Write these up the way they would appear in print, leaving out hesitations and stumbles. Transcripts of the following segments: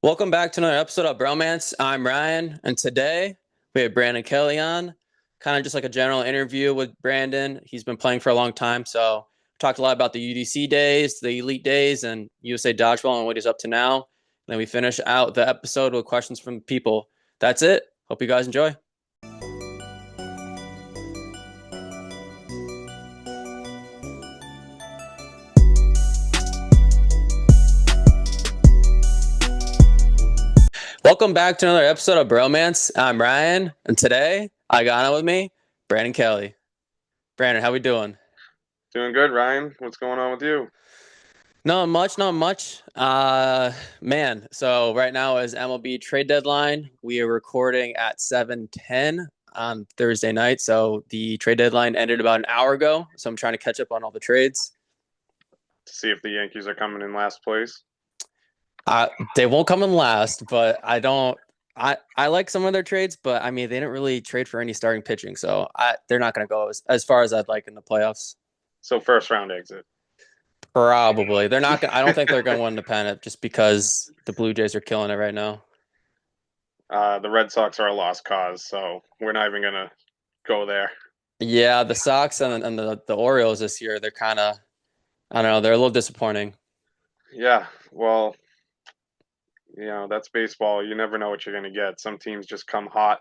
Welcome back to another episode of Bromance. I'm Ryan, and today we have Brandon Kelley on. Kind of just like a general interview with Brandon. He's been playing for a long time, so we talked a lot about the UDC days, the Elite days, and USA Dodgeball and what he's up to now. And then we finish out the episode with questions from people. That's it. Hope you guys enjoy. Welcome back to another episode of Bromance. I'm Ryan, and today I got on with me Brandon Kelley. Brandon, how we doing? Doing good, Ryan. What's going on with you? Not much, not much. Man, so right now is MLB trade deadline. We are recording at 7:10 on Thursday night. So the trade deadline ended about an hour ago. So I'm trying to catch up on all the trades. To see if the Yankees are coming in last place. They won't come in last, but I like some of their trades, but I mean they didn't really trade for any starting pitching, so they're not going to go as far as I'd like in the playoffs. So first round exit. Probably. They're not gonna, I don't think they're going to win the pennant just because the Blue Jays are killing it right now. The Red Sox are a lost cause, so we're not even gonna go there. Yeah, the Sox and the Orioles this year, they're kind of, I don't know, they're a little disappointing. Yeah, well, that's baseball. You never know what you're gonna get. Some teams just come hot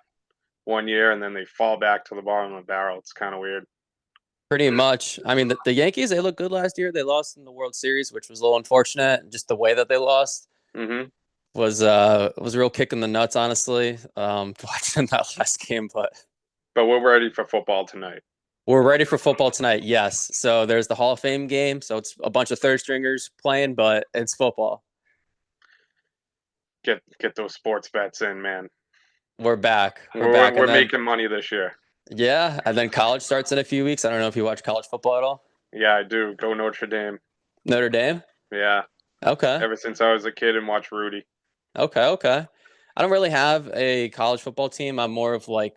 one year and then they fall back to the bottom of the barrel. It's kind of weird. Pretty much. I mean, the Yankees, they looked good last year. They lost in the World Series, which was a little unfortunate. Just the way that they lost Mm-hmm. was a real kick in the nuts, honestly. Watching that last game, but But we're ready for football tonight. we're ready for football tonight. Yes. So there's the Hall of Fame game. So it's a bunch of third stringers playing, but it's football. Get those sports bets in, man. We're back. We're We're back, we're and then making money this year. yeah, and then college starts in a few weeks. I don't know if you watch college football at all. Yeah, I do. Go Notre Dame. Notre Dame. Yeah, Okay. ever since I was a kid and watched Rudy. Okay. I don't really have a college football team. I'm more of like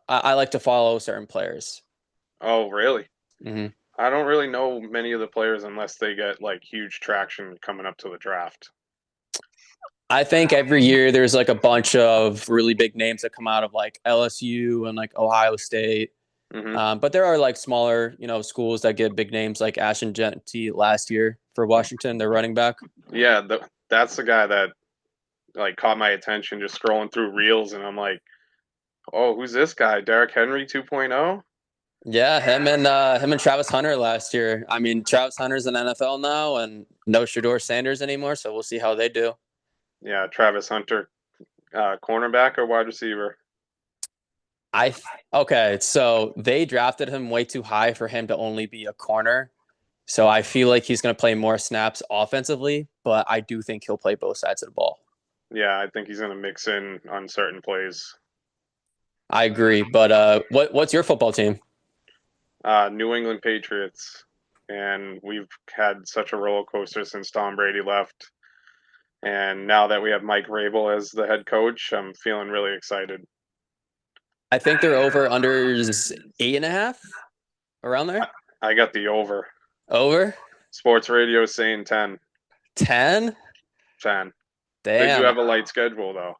I like to follow certain players. Oh, really? hmm I don't really know many of the players unless they get like huge traction coming up to the draft. I think every year there's like a bunch of really big names that come out of like LSU and like Ohio State. Hmm. But there are like smaller, schools that get big names like Ashton Genty last year for Washington, their running back. Yeah, that's the guy that like caught my attention just scrolling through reels, and I'm like, oh, who's this guy? Derrick Henry 2.0? Yeah, him and Travis Hunter last year. I mean, Travis Hunter's in NFL now, and no Shador Sanders anymore. So we'll see how they do. Yeah, Travis Hunter, cornerback or wide receiver? I okay, so they drafted him way too high for him to only be a corner. So I feel like he's going to play more snaps offensively, but I do think he'll play both sides of the ball. Yeah, I think he's gonna mix in on certain plays. I agree, but what's your football team? New England Patriots, and we've had such a roller coaster since Tom Brady left. And now that we have Mike Rabel as the head coach, I'm feeling really excited. I think they're over under 8.5 around there. I got the over. Over Sports radio is saying 10. 10. 10. They do Damn. have a light schedule, though.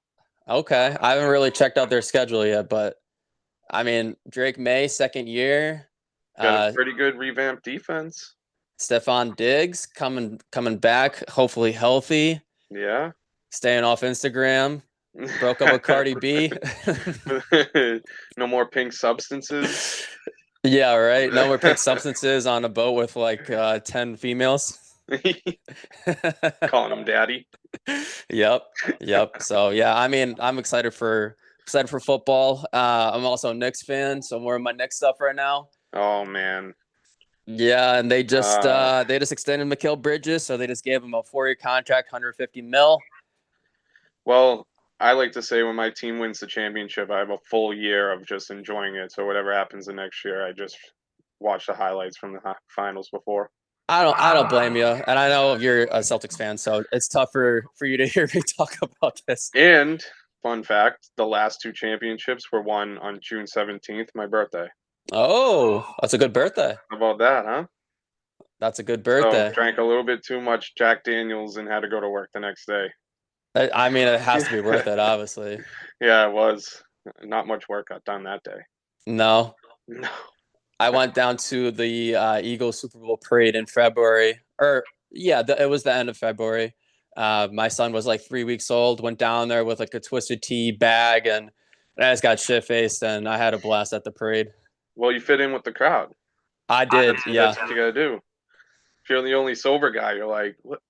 Okay, I haven't really checked out their schedule yet, but I mean Drake May second year. Got a pretty good revamped defense. Stephon Diggs coming back, hopefully healthy. Yeah. Staying off Instagram. Broke up with Cardi B. No more pink substances. Yeah, right. No more pink substances on a boat with like 10 females. Calling him daddy. Yep. So yeah, I mean, I'm excited for football. I'm also a Knicks fan, so more of my Knicks stuff right now. Oh man. Yeah, and they just extended Mikal Bridges, so they just gave him a 4-year contract, 150 mil. Well, I like to say when my team wins the championship, I have a full year of just enjoying it. So whatever happens the next year, I just watch the highlights from the finals before. I don't blame you, and I know you're a Celtics fan, so it's tough for you to hear me talk about this. And fun fact, the last two championships were won on June 17th, my birthday. Oh, that's a good birthday. How about that, huh? That's a good So birthday. drank a little bit too much Jack Daniels and had to go to work the next day. I mean, it has to be worth it, obviously. Yeah, it was. Not much work got done that day. No, No. I went down to the Eagles Super Bowl parade in February, or yeah, it was the end of February. My son was like 3 weeks old. Went down there with like a Twisted Tea bag, and I just got shit faced, and I had a blast at the parade. Well, you fit in with the crowd. I did, That's yeah. what you gotta do. If you're the only sober guy, you're like, what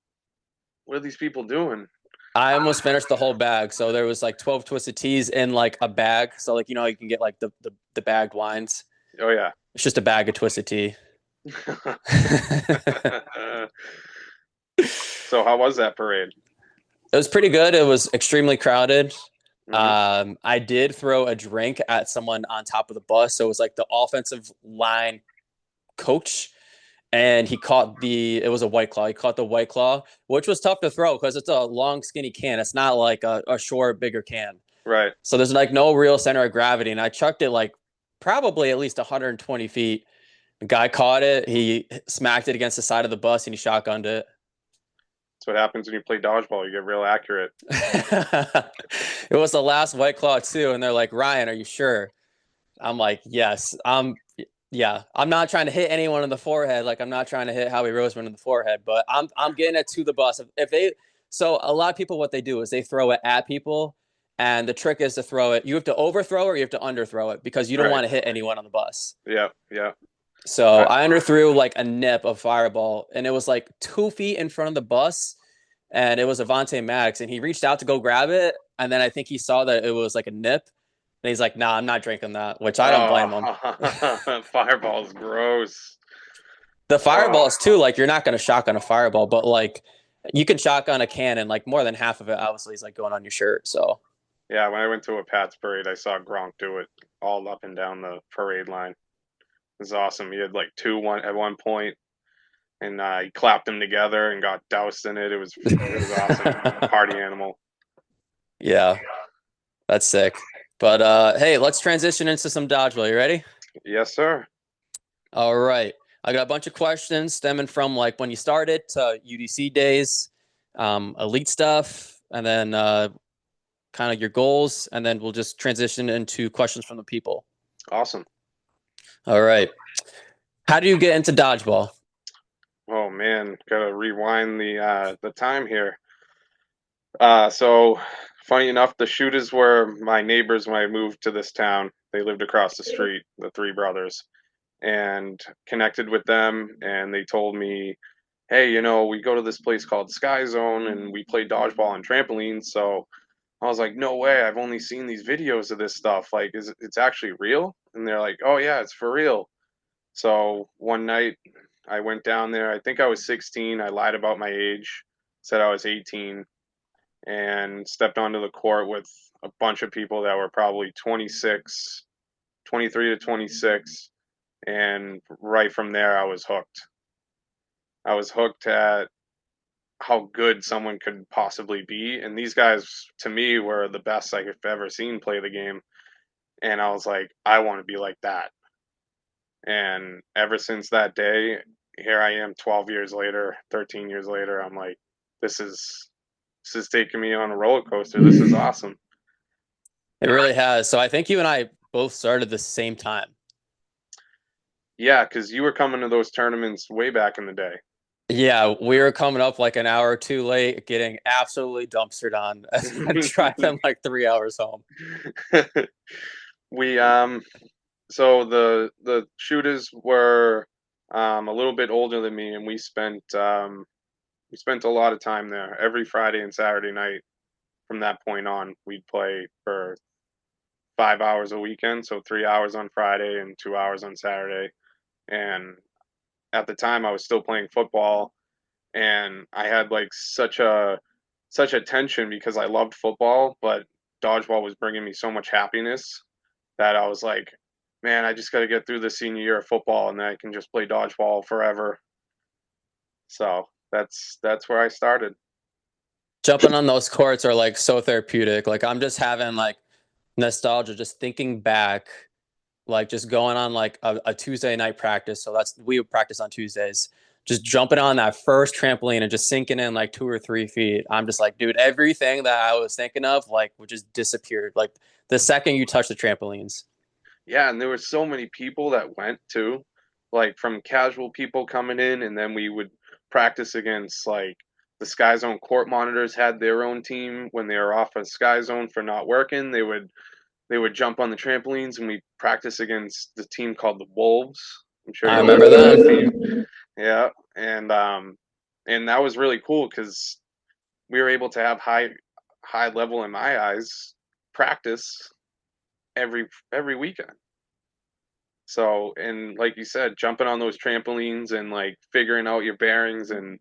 are these people doing? I almost finished the whole bag. So there was like 12 Twisted Teas in like a bag. So like you can get like the bagged wines. Oh yeah. It's just a bag of Twisted Tea. So how was that parade? It was pretty good. It was extremely crowded. Hmm. I did throw a drink at someone on top of the bus. So it was like the offensive line coach, and it was a White Claw. He caught the White Claw, which was tough to throw because it's a long, skinny can. It's not like a short, bigger can. Right. So there's like no real center of gravity. And I chucked it like probably at least 120 feet. The guy caught it. He smacked it against the side of the bus and he shotgunned it. That's what happens when you play dodgeball. You get real accurate. It was the last White Claw too, and they're like, "Ryan, are you sure?" I'm like, "Yes." Yeah. I'm not trying to hit anyone in the forehead. Like I'm not trying to hit Howie Roseman in the forehead, but I'm getting it to the bus. If they So a lot of people, what they do is they throw it at people, and the trick is to throw it. You have to overthrow or you have to underthrow it because you don't Right. want to hit anyone on the bus. Yeah. Yeah. So I, I underthrew like a nip of fireball, and it was like 2 feet in front of the bus, and it was Avante Maddox, and he reached out to go grab it, and then I think he saw that it was like a nip, and he's like, "Nah, I'm not drinking that," which I don't blame him. oh, fireball's gross. The Oh, fireballs too, like you're not going to shotgun a fireball, but like you can shotgun a cannon, like more than half of it obviously is like going on your shirt. So yeah. When I went to a Pats parade, I saw Gronk do it all up and down the parade line. It was awesome. He had like one at one point, and he clapped them together and got doused in it. It was awesome. Party animal. yeah, that's sick. But hey, let's transition into some dodgeball. You ready? Yes, sir. All right. I got a bunch of questions stemming from like when you started to UDC days, elite stuff, and then kind of your goals, and then we'll just transition into questions from the people. Awesome. All right. How do you get into dodgeball? Oh man, gotta rewind the time here. So funny enough, the shooters were my neighbors when I moved to this town. They lived across the street, the three brothers, and connected with them. And they told me, "Hey, we go to this place called Sky Zone, and we play dodgeball and trampolines." So I was like, "No way! I've only seen these videos of this stuff. Like, it's actually real?" And they're like, "Oh yeah, it's for real." So one night I went down there. I think I was 16. I lied about my age, said I was 18, and stepped onto the court with a bunch of people that were probably 26, 23 to 26. And right from there, I was hooked. I was hooked at how good someone could possibly be. And these guys, to me, were the best I've ever seen play the game. And I was like, I want to be like that. And ever since that day, here I am 12 years later, 13 years later, I'm like, this is this is taking me on a roller coaster. This is awesome. It really has. So I think you and I both started the same time. Yeah, because you were coming to those tournaments way back in the day. Yeah, we were coming up like an hour or two late, getting absolutely dumpstered on, and driving like 3 hours home. we so the shooters were a little bit older than me, and we spent a lot of time there. Every Friday and Saturday night from that point on, we'd play for 5 hours a weekend, so 3 hours on Friday and 2 hours on Saturday. And at the time, I was still playing football, and I had like such a tension because I loved football, but dodgeball was bringing me so much happiness that I was like, man, I just got to get through the senior year of football, and then I can just play dodgeball forever. So that's where I started. Jumping on those courts are like so therapeutic. Like I'm just having like nostalgia, just thinking back, like just going on like a Tuesday night practice. So we would practice on Tuesdays. just jumping on that first trampoline and just sinking in like 2 or 3 feet. I'm just like, dude, everything that I was thinking of like would just disappear. Like the second you touch the trampolines. Yeah, and there were so many people that went too, like from casual people coming in, and then we would practice against like the Sky Zone court monitors had their own team when they were off of Sky Zone for not working. They would jump on the trampolines, and we practice against the team called the Wolves. I'm sure I you'll remember remember that them. team. Yeah, and that was really cool because we were able to have high level in my eyes practice every weekend. So, and like you said, jumping on those trampolines and like figuring out your bearings and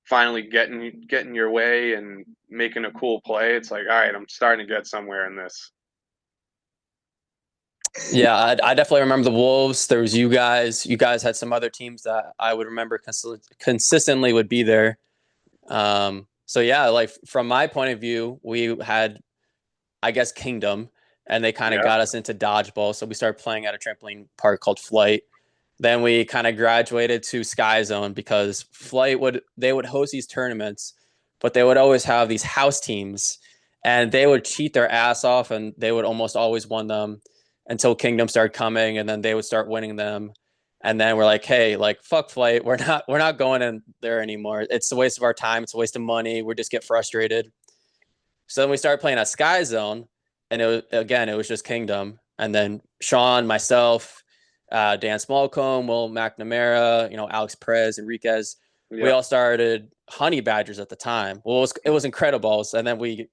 finally getting your way and making a cool play, it's like, all right, I'm starting to get somewhere in this. Yeah, I definitely remember the Wolves. There was you guys. You guys had some other teams that I would remember consistently would be there. So yeah, like from my point of view, we had, I guess, Kingdom, and they kind of Yeah, got us into dodgeball. So we started playing at a trampoline park called Flight. Then we kind of graduated to Sky Zone because Flight would host these tournaments, but they would always have these house teams, and they would cheat their ass off, and they would almost always win them until Kingdom started coming, and then they would start winning them. And then we're like, hey, like fuck Flight, we're not going in there anymore. It's a waste of our time. It's a waste of money. We just get frustrated. So then we started playing at Sky Zone, and it was just Kingdom. And then Sean, myself, Dan Smallcomb, Will McNamara, Alex Perez, Enriquez, we yeah, all started Honey Badgers at the time. Well, it was Incredibles, and then we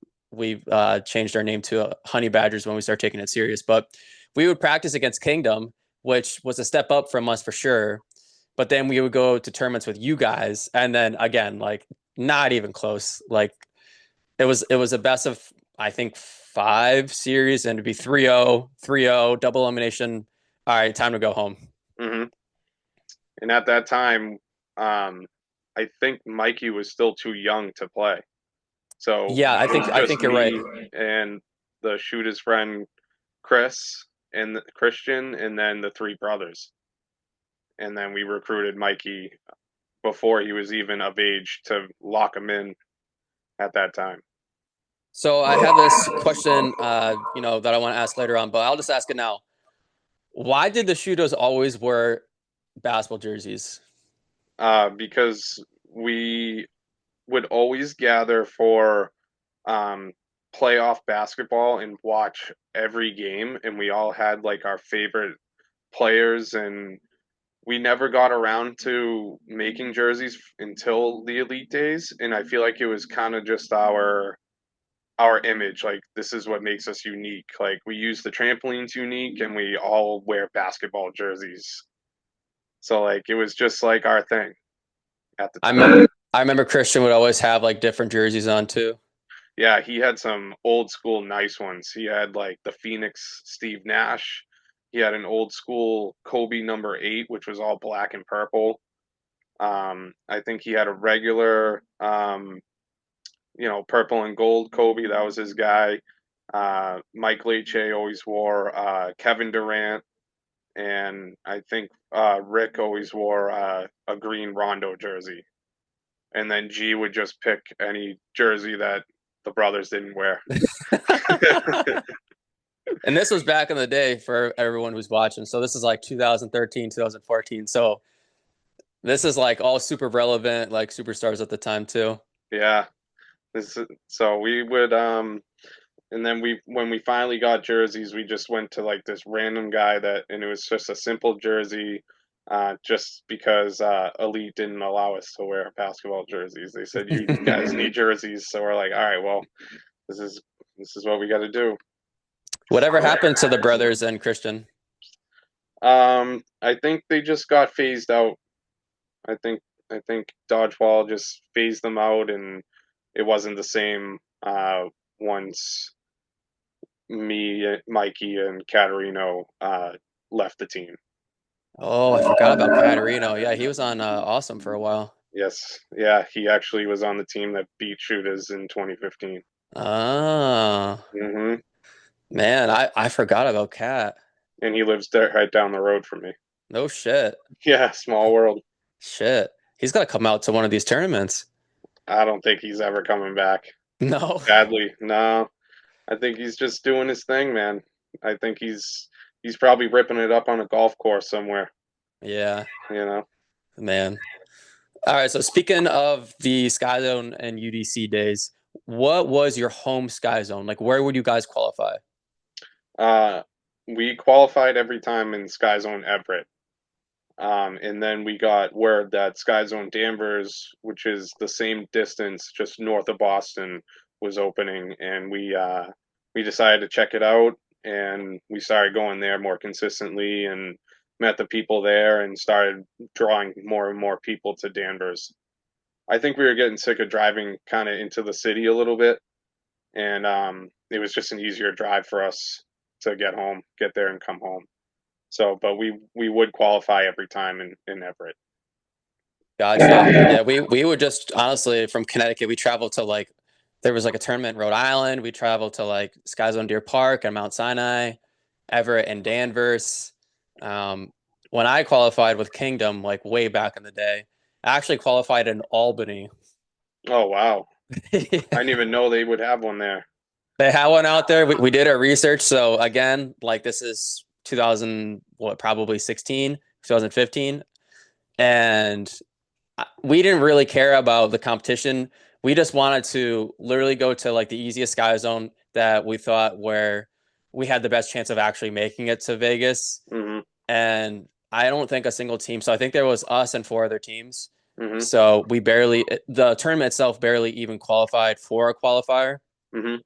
changed our name to Honey Badgers when we started taking it serious. But we would practice against Kingdom, which was a step up from us for sure. But then we would go to tournaments with you guys, and then again, like not even close. Like it was a best of, I think, 5 series, and it'd be 3-0, 3-0, double elimination. All right, time to go home. hmm and at that time, um, I think Mikey was still too young to play, so Yeah, I it think was I just think you're right. me and the shooter's friend Chris and Christian, and then the three brothers, and then we recruited Mikey before he was even of age to lock him in at that time. So I have this question, that I want to ask later on, but I'll just ask it now. Why did the shooters always wear basketball jerseys? Because we would always gather for um, playoff basketball and watch every game, and we all had like our favorite players, and we never got around to making jerseys until the elite days, and I feel like it was kind of just our image, like this is what makes us unique, like we use the trampolines unique and we all wear basketball jerseys, so like it was just like our thing at the I time. remember I remember Christian would always have like different jerseys on too. Yeah, he had some old school nice ones. He had like the Phoenix Steve Nash. He had an old school Kobe number 8, which was all black and purple. I think he had a regular, purple and gold Kobe. That was his guy. Mike Leche always wore Kevin Durant, and I think Rick always wore a green Rondo jersey. And then G would just pick any jersey that the brothers didn't wear. And this was back in the day for everyone who's watching. So this is like 2013, 2014. So this is like all super relevant, like superstars at the time too. Yeah. So we would and then we when we finally got jerseys, we just went to like this random guy and it was just a simple jersey, just because Elite didn't allow us to wear basketball jerseys. They said you guys need jerseys, so we're like, all right, well, this is this is what we got to do. Whatever happened to the brothers and Christian? I think they just got phased out. I think I think dodgeball just phased them out, and it wasn't the same once me, Mikey, and Caterino left the team. Oh, I forgot about Caterino. Yeah, he was on Awesome for a while. Yes, yeah, he actually was on the team that beat Shooters in 2015. Oh, hmm man, I forgot about Cat. And he lives right down the road from me. No shit. Yeah, small world. Shit. He's got to come out to one of these tournaments. I don't think he's ever coming back. No. Sadly, no. I think he's just doing his thing, man. I think he's probably ripping it up on a golf course somewhere. Yeah, You know. man. All right. So speaking of the Sky Zone and UDC days, what was your home Sky Zone? Like, where would you guys qualify? Uh, we qualified every time in Sky Zone Everett. And then we got word that Sky Zone Danvers, which is the same distance just north of Boston, was opening, and we decided to check it out, and we started going there more consistently, and met the people there, and started drawing more and more people to Danvers. I think we were getting sick of driving kind of into the city a little bit, and it was just an easier drive for us to get there, and come home. So, but we would qualify every time in Everett. Gotcha. Yeah, we would just honestly from Connecticut, we traveled to like there was like a tournament in Rhode Island. We traveled to like Sky Zone Deer Park and Mount Sinai, Everett and Danvers. Um, when I qualified with Kingdom, like way back in the day, I actually qualified in Albany. Oh wow! I didn't They even know they would have one there. had one out there. We did our research. So again, like this is 2000, what, probably 16, 2015. And we didn't really care about the competition. We just wanted to literally go to like the easiest Sky Zone that we thought where we had the best chance of actually making it to Vegas. Hmm. And I don't think a single team. So I think there was us and four other teams. Hmm. So we barely, the tournament itself barely even qualified for a qualifier. Hmm.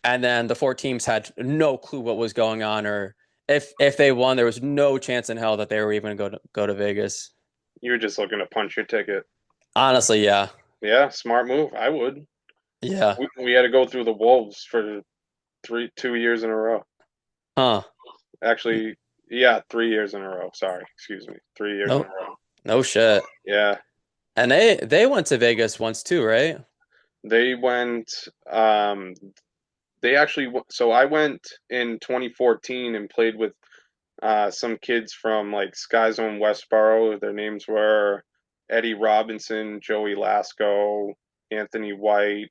And then the four teams had no clue what was going on, or if they won, there was no chance in hell that they were even going to go to Vegas. You were just looking to punch your ticket. Honestly, yeah, Yeah, smart move. I would. yeah, We had to go through the Wolves for 2 years in a row. huh? Actually, yeah, 3 years in a row. Sorry, excuse me, 3 years in a No, row. no shit. Yeah, And they went to Vegas once too, right? they went. They actually. So I went in 2014 and played with some kids from like Sky Zone Westboro. Their names were Eddie Robinson, Joey Lasco, Anthony White,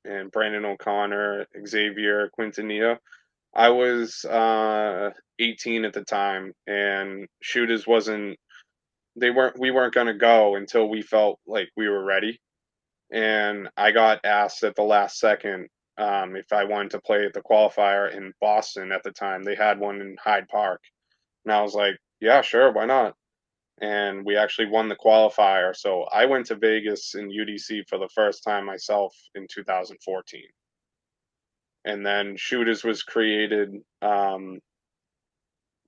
and Brandon O'Connor, Xavier Quintanilla. I was 18 at the time, and shooters wasn't. They weren't. We weren't gonna go until we felt like we were ready. And I got asked at the last second if I wanted to play at the qualifier in Boston at the time. They had one in Hyde Park, and I was like, "Yeah, sure, why not?" And we actually won the qualifier. So I went to Vegas in UDC for the first time myself in 2014. And then Shooters was created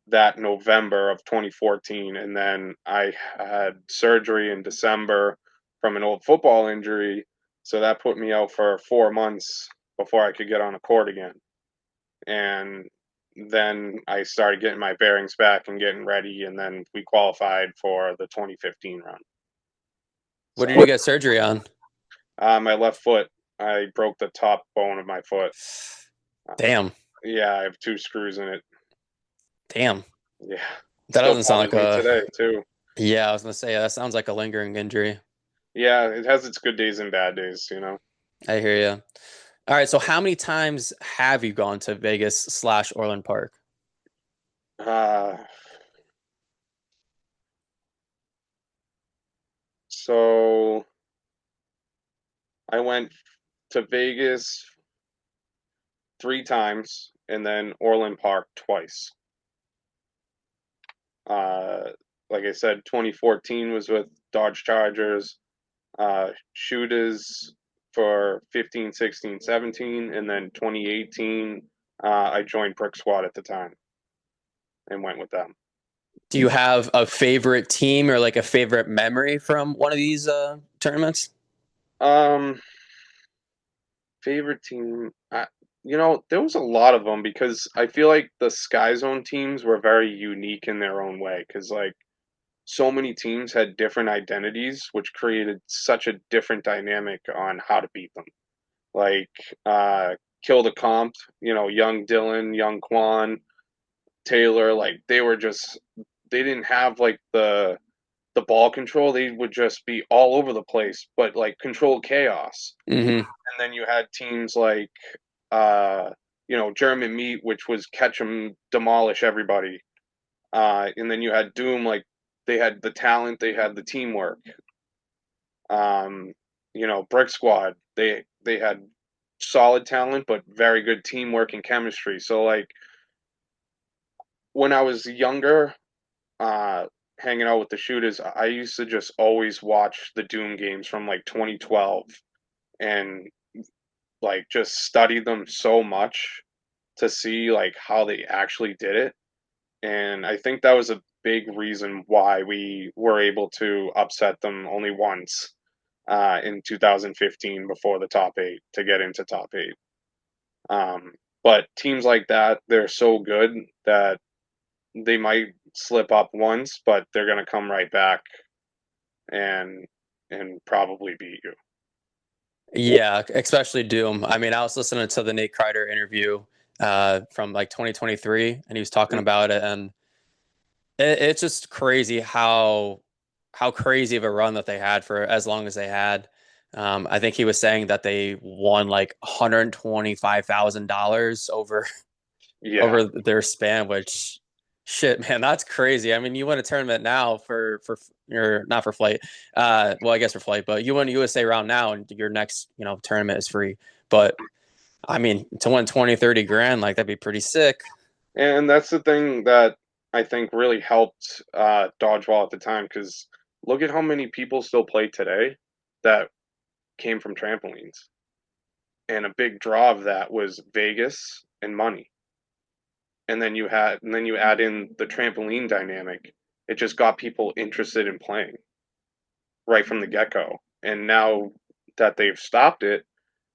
that November of 2014. And then I had surgery in December from an old football injury. So that put me out for 4 months before I could get on a court again. And then I started getting my bearings back and getting ready. And then we qualified for the 2015 run. What So did you get surgery on? my left foot, I broke the top bone of my foot. Uh, Damn, yeah, I have two screws in it. damn. Yeah, it That still doesn't sound bothers like me a. today too. Yeah, I was gonna say that sounds like a lingering injury. Yeah, it has its good days and bad days. I hear you. All right, so how many times have you gone to Vegas slash Orland Park? Uh, so I went to Vegas 3 times and then Orland Park twice. Uh, like I said, 2014 was with Dodge Chargers, Shooters for 15, 16, 17, and then 2018, I joined Brick Squad at the time and went with them. Do you have a favorite team or like a favorite memory from one of these tournaments? Um, Favorite team, there was a lot of them because I feel like the Sky Zone teams were very unique in their own way. Because like so many teams had different identities, which created such a different dynamic on how to beat them. Like Kill the Comp, young Dylan, young Quan, Taylor, like they were just they didn't have like the ball control, they would just be all over the place, but like controlled chaos. Hmm. And then you had teams like, uh, German Meat, which was catch 'em, demolish everybody. And then you had Doom, like they had the talent, they had the teamwork. Um, Brick Squad, they had solid talent, but very good teamwork and chemistry. So like when I was younger, uh, hanging out with the shooters, I used to just always watch the Doom games from like 2012 and like just study them so much to see like how they actually did it. And I think that was a big reason why we were able to upset them only once in 2015 before the top eight to get into top eight. Um, but teams like that, they're so good that they might slip up once, but they're going to come right back and probably beat you. Yeah, especially Doom. I mean, I was listening to the Nate Kreider interview from like 2023, and he was talking about it, and it's just crazy how crazy of a run that they had for as long as they had. I think he was saying that they won like $125,000 Yeah, over their span, which shit, man, that's crazy. I mean, you win a tournament now for your not for flight, well, I guess for flight, but you win a USA round now, and your next tournament is free. But I mean, to win 20, 30 grand, like that'd be pretty sick. and that's the thing that I think really helped dodgeball at the time because look at how many people still play today that came from trampolines, and a big draw of that was Vegas and money. And then you add in the trampoline dynamic. It just got people interested in playing right from the get go. And now that they've stopped it,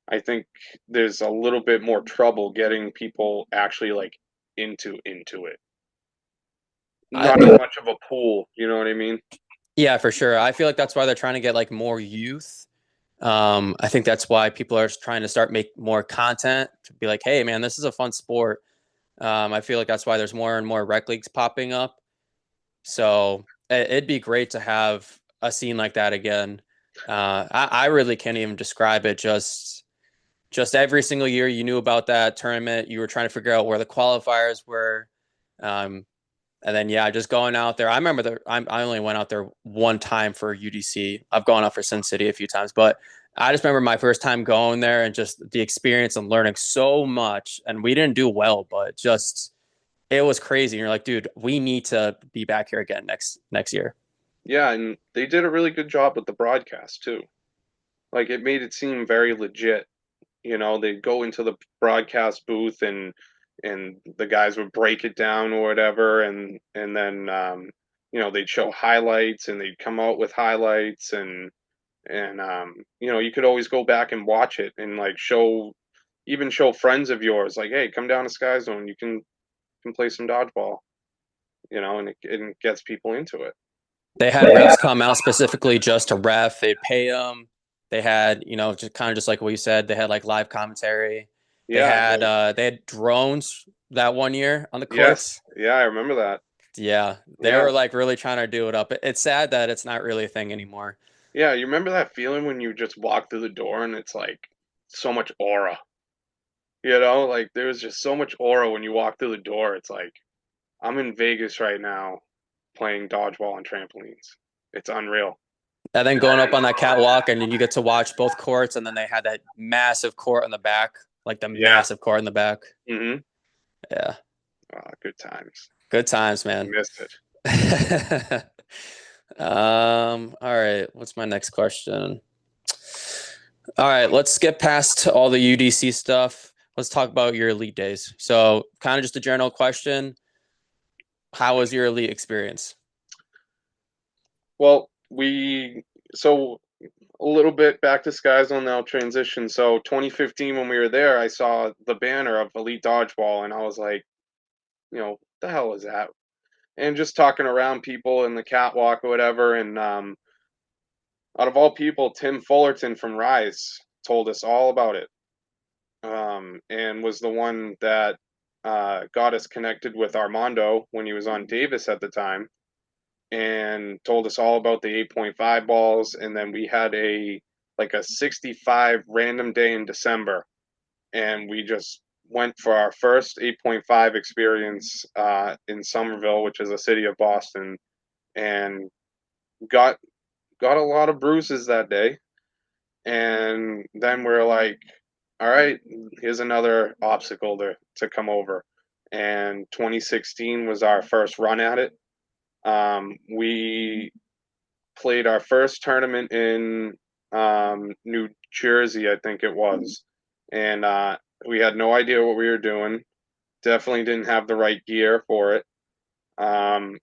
I think there's a little bit more trouble getting people actually like into it. I Not as much of a pool, you know what I mean? Yeah, for sure. I feel like that's why they're trying to get like more youth. I think that's why people are trying to start make more content to be like, hey, man, this is a fun sport. I feel like that's why there's more and more rec leagues popping up. So it'd be great to have a scene like that again. I really can't even describe it. Just every single year you knew about that tournament. You were trying to figure out where the qualifiers were. Um, and then yeah, just going out there. I remember I only went out there one time for UDC. I've gone out for Sin City a few times, but I just remember my first time going there and just the experience and learning so much. And we didn't do well, but just it was crazy. And you're like, dude, we need to be back here again next year. Yeah, and they did a really good job with the broadcast too. Like it made it seem very legit. They'd go into the broadcast booth and the guys would break it down or whatever, and then they'd show highlights and they'd come out with highlights and you could always go back and watch it and like show friends of yours like, hey, come down to Sky Zone, you can play some dodgeball, and it gets people into it. They had refs come out specifically just to ref. They'd pay them. They had, just kind of just like what you said. They had like live commentary. Yeah, They had drones that one year on the yes, courts. yeah, I remember that. Yeah, they Yeah. were like really trying to do it up. It's sad that it's not really a thing anymore. Yeah, you remember that feeling when you just walk through the door and it's like so much aura. Like there was just so much aura when you walk through the door. It's like I'm in Vegas right now playing dodgeball on trampolines. It's unreal. And then going up on that catwalk, and then you get to watch both courts, and then they had that massive court in the back, like the Yeah. massive court in the back. Mhm. Yeah, Good times. good times, man. Missed it. All right. What's my next question? All right, let's skip past all the UDC stuff. Let's talk about your elite days. So, kind of just a general question. How was your elite experience? Well, so a little bit back to Sky Zone now transition. So 2015 when we were there, I saw the banner of Elite Dodgeball and I was like, what the hell is that? And just talking around people in the catwalk or whatever. And out of all people, Tim Fullerton from Rise told us all about it, and was the one that got us connected with Armando when he was on Davis at the time. and told us all about the 8.5 balls. And then we had a 65 random day in December, and we just went for our first 8.5 experience in Somerville, which is a city of Boston, and got got a lot of bruises that day. And then we're like, all right, here's another obstacle to come over. And 2016 was our first run at it. We played our first tournament in New Jersey, I think it was, and we had no idea what we were doing. Definitely didn't have the right gear for it. Um,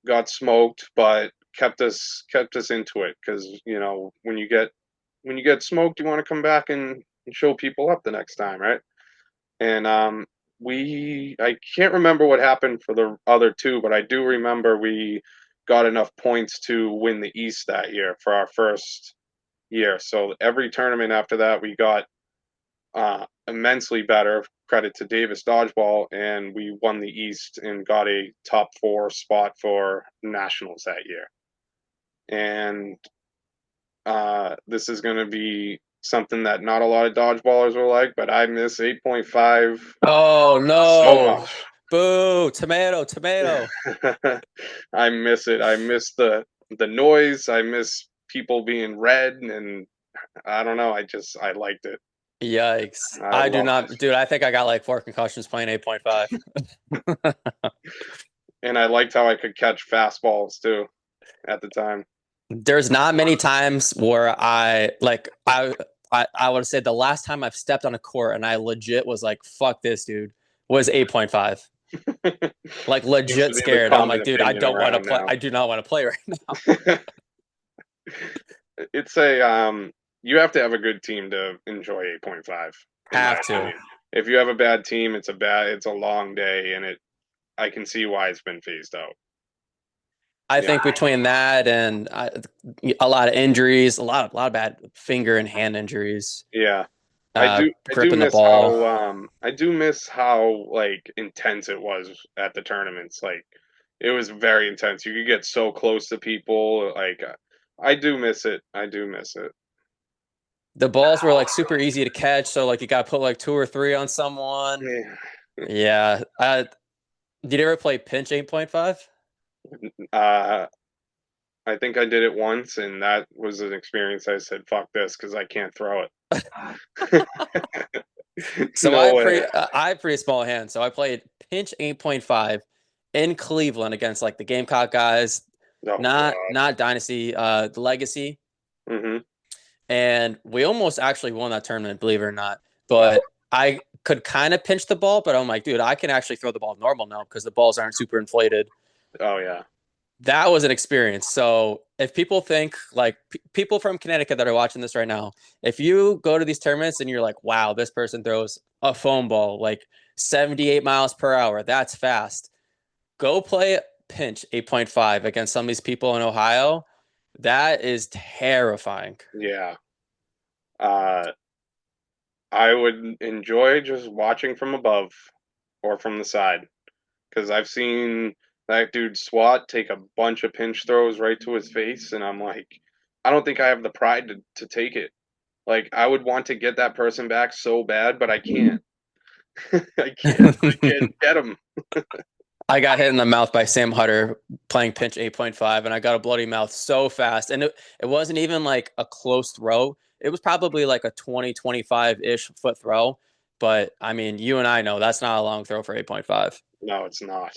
got smoked, but kept us into it because when you get smoked, you want to come back and show people up the next time, right? And we I can't remember what happened for the other two, but I do remember we got enough points to win the East that year for our first year. So every tournament after that, we got immensely better. Credit to Davis Dodgeball, and we won the East and got a top 4 spot for nationals that year. And this is going to be something that not a lot of dodgeballers will like, but I miss 8.5 Oh so no. much. Boo, tomato, tomato. I miss it. I miss the noise. I miss people being red, and I don't know. I liked it. Yikes. I I do loved not, it, dude, I think I got like 4 concussions playing 8.5. and I liked how I could catch fastballs too at the time. There's not many times where I would say the last time I've stepped on a court and I legit was like, fuck this, dude, was 8.5. Like Seems to legit be the scared. I'm common like, dude, I opinion don't want to around play. now. I do not want to play right now. It's a you have to have a good team to enjoy 8.5, in my Have to. opinion. If you have a bad team, it's a long day, and it I can see why it's been phased out. I Yeah, think between that and a lot of injuries, a lot of bad finger and hand injuries, yeah. I do gripping the miss ball. how like intense it was at the tournaments. Like it was very intense. You could get so close to people. Like I do miss it. I do miss it. The balls were like super easy to catch, so like you got to put like 2 or 3 on someone. Yeah. Yeah. Did you ever play pinch 8.5? Uh, I think I did it once, and that was an experience. I said, "Fuck this," because I can't throw it. So No way. I have pretty small hands, so I played pinch 8.5 in Cleveland against like the Gamecock guys, Oh God. not Dynasty, the Legacy, Hmm. and we almost actually won that tournament, believe it or not. Wow. But I could kind of pinch the ball, but I'm like, dude, I can actually throw the ball normal now because the balls aren't super inflated. Oh yeah. That was an experience. So if people think like people from Connecticut that are watching this right now, if you go to these tournaments and you're like, wow, this person throws a foam ball like 78 miles per hour, that's fast. Go play pinch 8.5 against some of these people in Ohio. That is terrifying. Yeah. Uh, I would enjoy just watching from above or from the side because I've seen that dude Swat take a bunch of pinch throws right to his face, and I'm like, I don't think I have the pride to take it. Like I would want to get that person back so bad, but I can't. I can't get him. I got hit in the mouth by Sam Hutter playing pinch 8.5, and I got a bloody mouth so fast. And it wasn't even like a close throw. It was probably like a 20, 25-ish foot throw. But I mean, you and I know that's not a long throw for 8.5. No, it's not.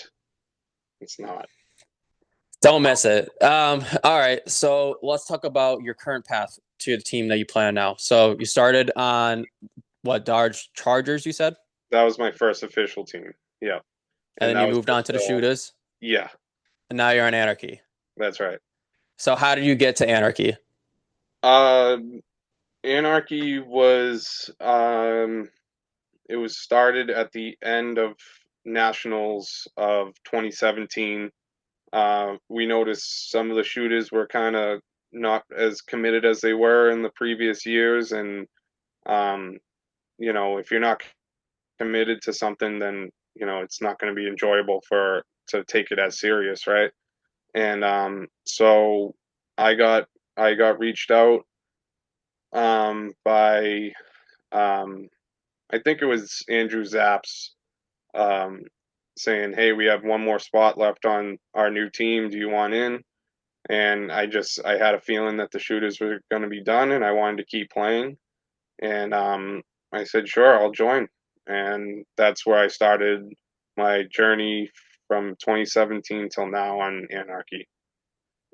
It's not. Don't miss it. All right. So let's talk about your current path to the team that you play on now. So you started on what, Dodge Chargers, you said? That was my first official team. Yeah, And and then that you was moved on just to the Shooters, yeah, and now you're on Anarchy. that's right. So how did you get to Anarchy? Uh, Anarchy was it was started at the end of nationals of 2017. We noticed some of the shooters were kind of not as committed as they were in the previous years, and um, if you're not committed to something, then it's not going to be enjoyable for to take it as serious, right? and so I got I got reached out by um, I think it was Andrew Zapps um, saying, "Hey, we have one more spot left on our new team. Do you want in?" And I had a feeling that the shooters were going to be done, and I wanted to keep playing. And I said, "Sure, I'll join." And that's where I started my journey from 2017 till now on Anarchy.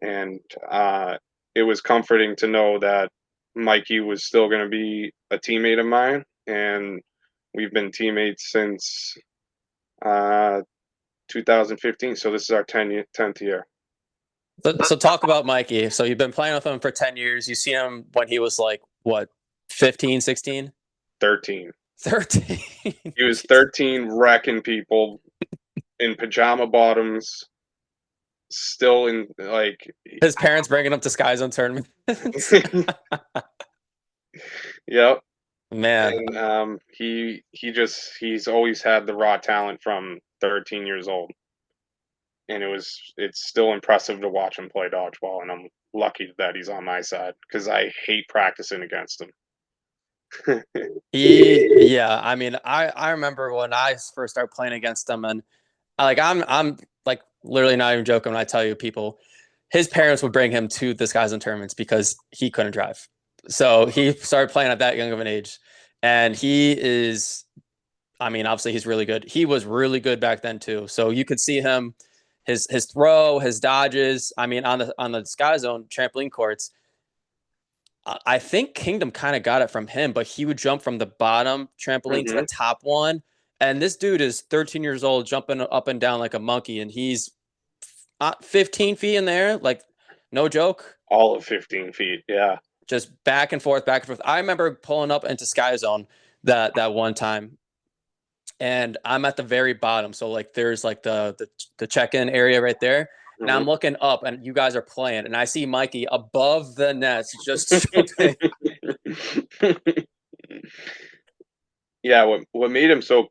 And it was comforting to know that Mikey was still going to be a teammate of mine, and we've been teammates since uh, 2015. So this is our 10th year. So talk about Mikey. So you've been playing with him for 10 years. You seen him when he was like, what, 15, 16, 13. 13? He was 13, wrecking people in pajama bottoms, still in like, His parents bringing him to Sky Zone tournaments. yep. Man, And he's always had the raw talent from 13 years old, and it's still impressive to watch him play dodgeball, and I'm lucky that he's on my side because I hate practicing against him. yeah. I mean, I remember when I first started playing against him, and I'm like literally not even joking when I tell you people, his parents would bring him to the Sky Zone tournaments because he couldn't drive. So he started playing at that young of an age, and he is. I mean, obviously he's really good. He was really good back then too. So you could see him, his throw, his dodges. I mean, on the Sky Zone trampoline courts, I think Kingdom kind of got it from him, but he would jump from the bottom trampoline to the Hmm. top one. And this dude is 13 years old, jumping up and down like a monkey, and he's 15 feet in there, like no joke, All of 15 feet. Yeah. just back and forth, back and forth. I remember pulling up into Sky Zone that one time, and I'm at the very bottom. So like there's like the check-in area right there. And Hmm. I'm looking up and you guys are playing and I see Mikey above the nets just jumping. Yeah. What made him so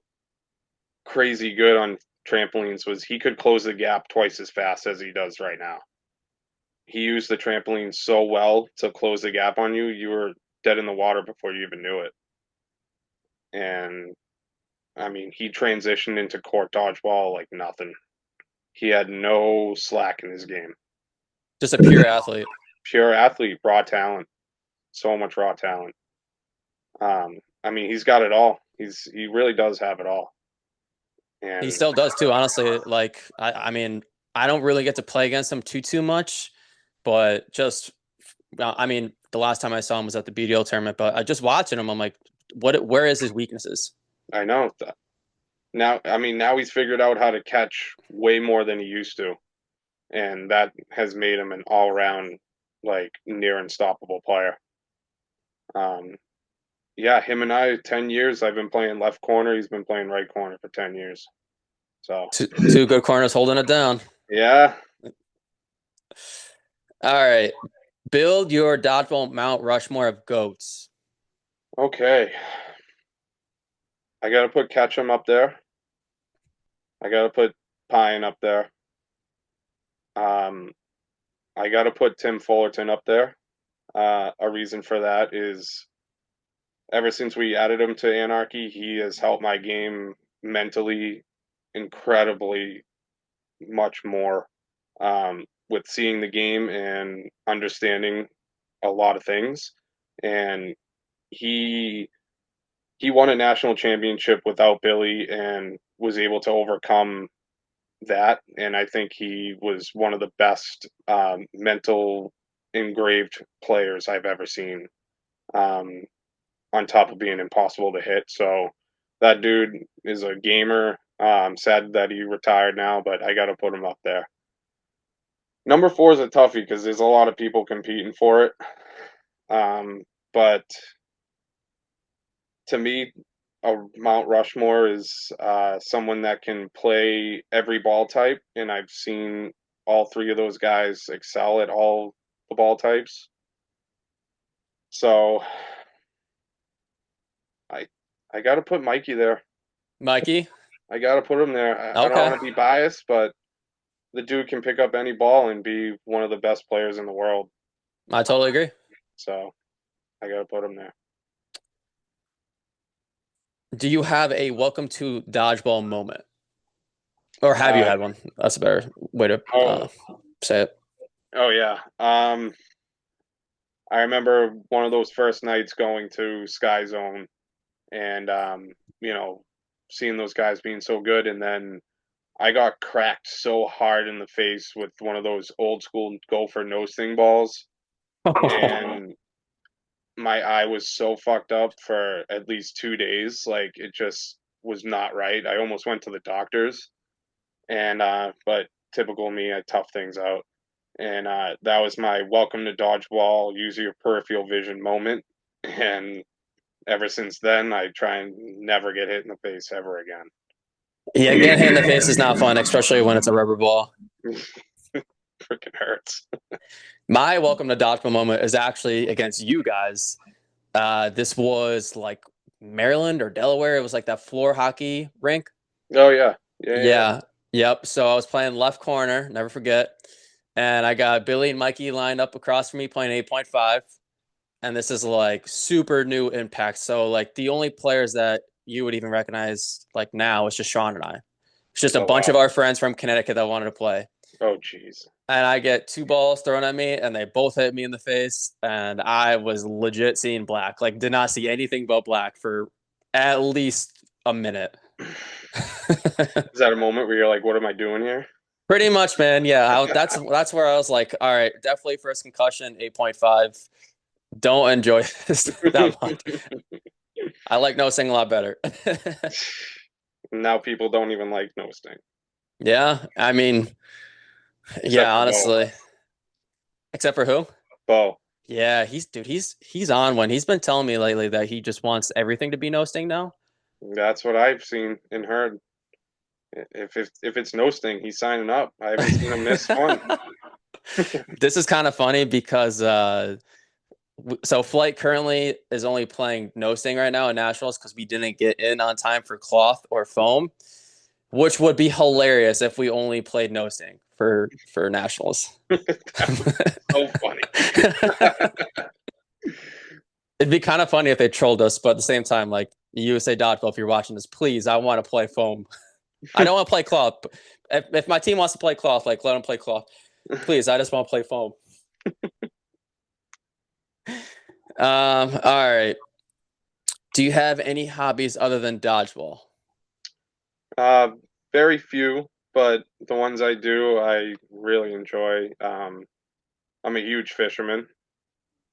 crazy good on trampolines was he could close the gap twice as fast as he does right now. He used the trampoline so well to close the gap on you, you were dead in the water before you even knew it. And I mean, he transitioned into court dodgeball like nothing. He had no slack in his game. Just a pure athlete. Pure athlete, raw talent, so much raw talent. I mean, he's got it all. He really does have it all. He And still does too, honestly. Like I mean, I don't really get to play against him too much, but just I mean, the last time I saw him was at the BDO tournament, but I just watching him, I'm like, where is his weaknesses? I know now. I mean, now he's figured out how to catch way more than he used to, and that has made him an all-around like near unstoppable player. Um, yeah, him and I, 10 years. I've been playing left corner. He's been playing right corner for 10 years. So Two good corners holding it down. yeah, All right. Build your dodgeball Mount Rushmore of goats. okay. I gotta put Ketchum up there. I gotta put Pine up there. Um, I gotta put Tim Fullerton up there. A reason for that is ever since we added him to Anarchy, he has helped my game mentally incredibly much more with seeing the game and understanding a lot of things. And he he won a national championship without Billy and was able to overcome that. And I think he was one of the best mental engraved players I've ever seen. Um, on top of being impossible to hit. So that dude is a gamer. Sad that he retired now, but I got to put him up there. Number four is a toughie because there's a lot of people competing for it. But to me, a Mount Rushmore is someone that can play every ball type, and I've seen all three of those guys excel at all the ball types. So I I got to put Mikey there. Mikey? I got to put him there. I don't Okay. want to be biased, but the dude can pick up any ball and be one of the best players in the world. I totally agree. So I got to put him there. Do you have a welcome to dodgeball moment? Or have you Uh, had one? That's a better way to oh, say it. oh yeah. I remember one of those first nights going to Sky Zone and you know, seeing those guys being so good, and then I got cracked so hard in the face with one of those old school gopher no sting balls, and my eye was so fucked up for at least 2 days. Like it just was not right. I almost went to the doctors, and but typical me, I tough things out. And that was my welcome to dodgeball, use your peripheral vision moment. And ever since then, I try and never get hit in the face ever again. Yeah, getting hit in the face is not fun, especially when it's a rubber ball. Freaking hurts. My welcome to dodgeball moment is actually against you guys. This was like Maryland or Delaware. It was like that floor hockey rink. Oh yeah, yeah, yeah, yeah. Yeah. Yep. So I was playing left corner, never forget. And I got Billy and Mikey lined up across from me playing 8.5. And this is like super new impact. So like the only players that you would even recognize like now is just Sean and I. It's just a Oh bunch of wow. our friends from Connecticut that wanted to play. Oh jeez. And I get two balls thrown at me and they both hit me in the face. And I was legit seeing black. Like did not see anything but black for at least a minute. Is that a moment where you're like, "What am I doing here?" Pretty much, man. Yeah, that's where I was like, all right, definitely first concussion, 8.5. Don't enjoy this that much. I like nosing a lot better. Now people don't even like no sting, Yeah, I mean, except yeah, for Bo. honestly. Except for who? Bo. Yeah, he's on one. He's been telling me lately that he just wants everything to be no sting now. That's what I've seen and heard. If it's no sting, he's signing up. I haven't seen him miss one. This is kind of funny because so Flight currently is only playing no sting right now in nationals because we didn't get in on time for cloth or foam, which would be hilarious if we only played no sting for nationals. So funny. It'd be kind of funny if they trolled us, but at the same time, like USA Dodgeball, if you're watching this, please, I want to play foam. I don't want to play cloth. If my team wants to play cloth, like let them play cloth. Please, I just want to play foam. All right. Do you have any hobbies other than dodgeball? Uh, very few, but the ones I do, I really enjoy. I'm a huge fisherman.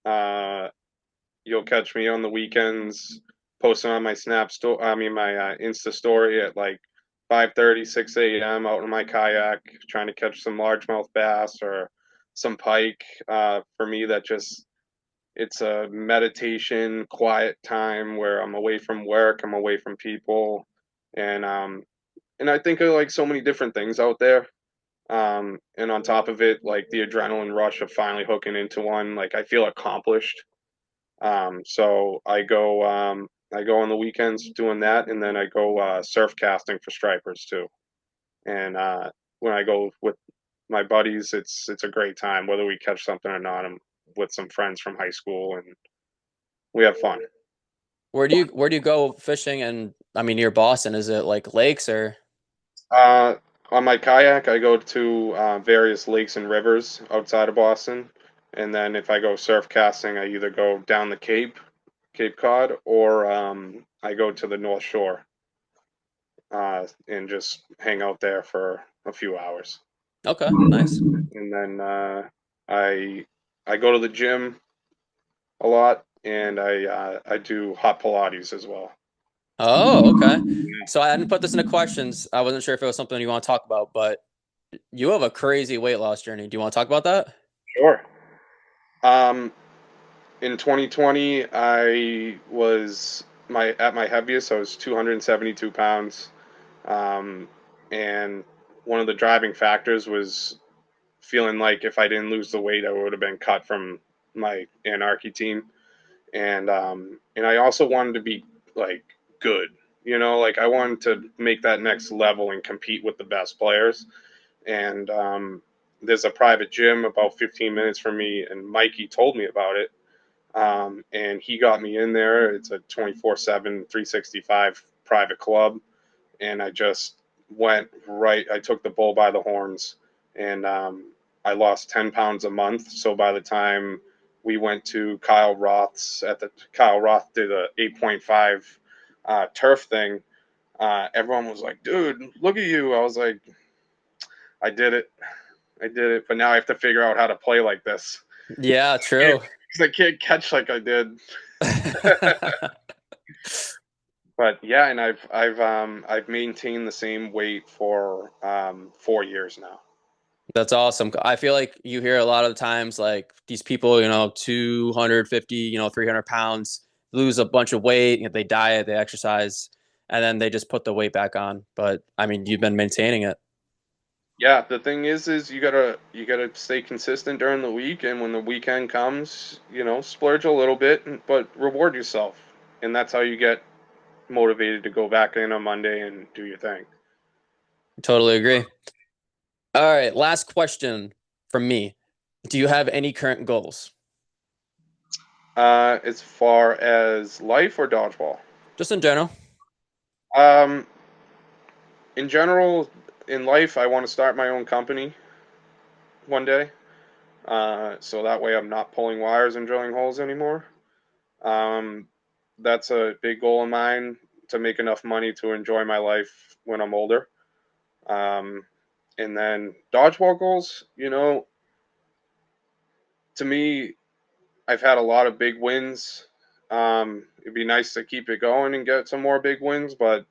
Uh, you'll catch me on the weekends posting on my my Insta story at like 5:30, 6 a.m. out in my kayak trying to catch some largemouth bass or some pike. For me, that just it's a meditation, quiet time where I'm away from work, I'm away from people, and and I think of like so many different things out there. And on top of it, like the adrenaline rush of finally hooking into one, like I feel accomplished. So I go on the weekends doing that, and then I go surf casting for stripers too. And when I go with my buddies, it's a great time, whether we catch something or not. I'm with some friends from high school, and we have fun. Where do you go fishing? And I mean, near Boston, is it like lakes or? Uh, on my kayak, I go to various lakes and rivers outside of Boston, and then if I go surf casting, I either go down the Cape Cod, or I go to the North Shore and just hang out there for a few hours. Okay, nice. And then I I go to the gym a lot, and I do hot Pilates as well. Oh, okay. So I didn't put this into questions. I wasn't sure if it was something you want to talk about, but you have a crazy weight loss journey. Do you want to talk about that? Sure. Um, in 2020, I was my at my heaviest. I was 272 pounds, um, and one of the driving factors was feeling like if I didn't lose the weight, I would have been cut from my anarchy team. And I also wanted to be like good, like I wanted to make that next level and compete with the best players. and there's a private gym about 15 minutes from me, and Mikey told me about it. And he got me in there. It's a 24/7, 365 private club, and I just went right. I took the bull by the horns, and I lost 10 pounds a month. So by the time we went to Kyle Roth did a 8.5 turf thing. Everyone was like, "Dude, look at you!" I was like, "I did it, I did it," but now I have to figure out how to play like this. Yeah, true. Because I can't catch like I did. But yeah, and I've maintained the same weight for 4 years now. That's awesome. I feel like you hear a lot of the times like these people, 250, 300 pounds, lose a bunch of weight, they diet, they exercise, and then they just put the weight back on. But I mean, you've been maintaining it. Yeah, the thing is you gotta stay consistent during the week, and when the weekend comes, splurge a little bit, but reward yourself, and that's how you get motivated to go back in on Monday and do your thing. Totally agree. All right, last question from me. Do you have any current goals? As far as life or dodgeball, Just in general? um, in general, in life, I want to start my own company one day, so that way I'm not pulling wires and drilling holes anymore. Um, that's a big goal of mine to make enough money to enjoy my life when I'm older. Um, and then dodgeball goals, to me, I've had a lot of big wins. It'd be nice to keep it going and get some more big wins, but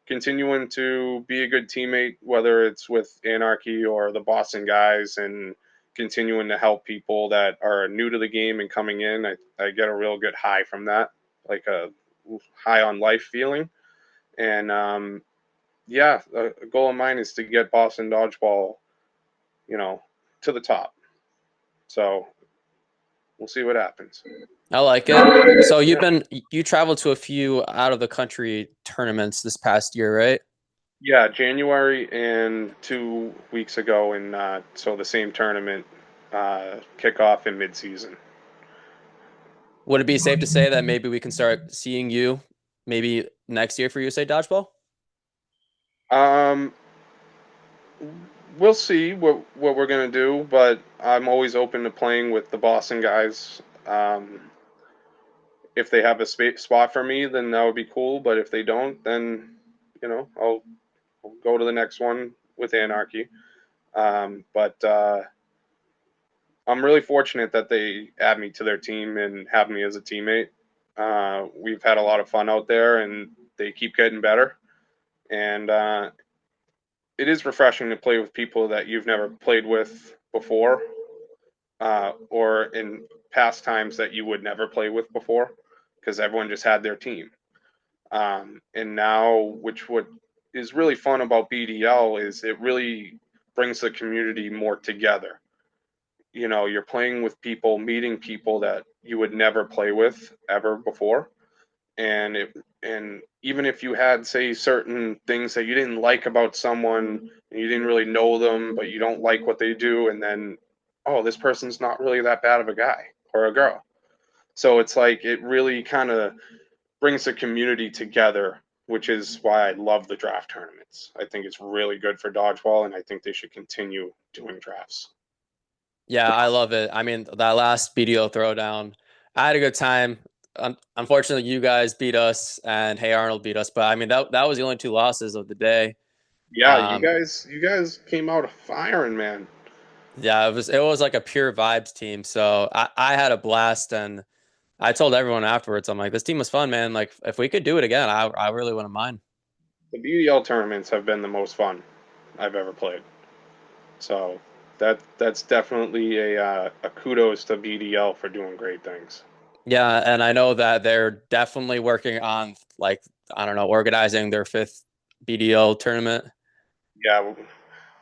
continuing to be a good teammate, whether it's with Anarchy or the Boston guys, and continuing to help people that are new to the game and coming in, I get a real good high from that, like a high on life feeling. And yeah, a goal of mine is to get Boston Dodgeball, you know, to the top. So we'll see what happens. I like it. So Yeah. you traveled to a few out of the country tournaments this past year, right? Yeah, January and 2 weeks ago, and so the same tournament kickoff in midseason. Would it be safe to say that maybe we can start seeing you maybe next year for USA Dodgeball? Um, we'll see what we're gonna do, but I'm always open to playing with the Boston guys. If they have a spot for me, then that would be cool. But if they don't, then I'll go to the next one with Anarchy. But I'm really fortunate that they add me to their team and have me as a teammate. We've had a lot of fun out there, and they keep getting better. And it is refreshing to play with people that you've never played with before, or in past times that you would never play with before, because everyone just had their team. And now, which what is really fun about BDL is it really brings the community more together. You're playing with people, meeting people that you would never play with ever before, and even if you had, say, certain things that you didn't like about someone and you didn't really know them, but you don't like what they do, and then, oh, this person's not really that bad of a guy or a girl. So it's like it really kind of brings the community together, which is why I love the draft tournaments. I think it's really good for dodgeball, and I think they should continue doing drafts. Yeah, I love it. I mean, that last BDO throwdown, I had a good time. Unfortunately, you guys beat us and Hey Arnold beat us, but I mean that was the only two losses of the day. Yeah, you Um, guys, you guys came out firing, man. yeah, it was like a pure vibes team. So I had a blast, and I told everyone afterwards, I'm like, this team was fun, man. Like if we could do it again, I really wouldn't mind. The BDL tournaments have been the most fun I've ever played. So that's definitely a kudos to BDL for doing great things. Yeah, and I know that they're definitely working on like I don't know, organizing their fifth BDO tournament. Yeah,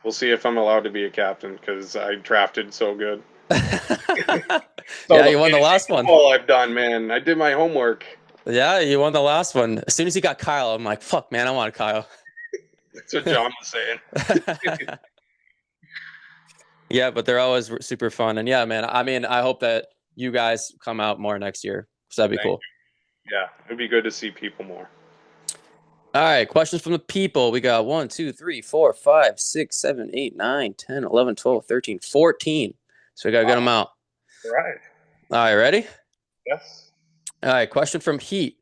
we'll see if I'm allowed to be a captain because I drafted so good. So Yeah, the you won the fantasy last one. football I've done, man. I did my homework. Yeah, you won the last one. As soon as you got Kyle, I'm like, fuck, man, I want Kyle. That's what John was saying. Yeah, but they're always super fun. And yeah, man, I mean, I hope that you guys come out more next year. So that'd be Thank cool. you. Yeah, it'd be good to see people more. All right, questions from the people. We got 1, 2, 3, 4, 5, 6, 7, 8, 9, 10, 11, 12, 13, 14. So we got a good Wow. amount. All right. All right, ready? Yes. All right, question from Heat.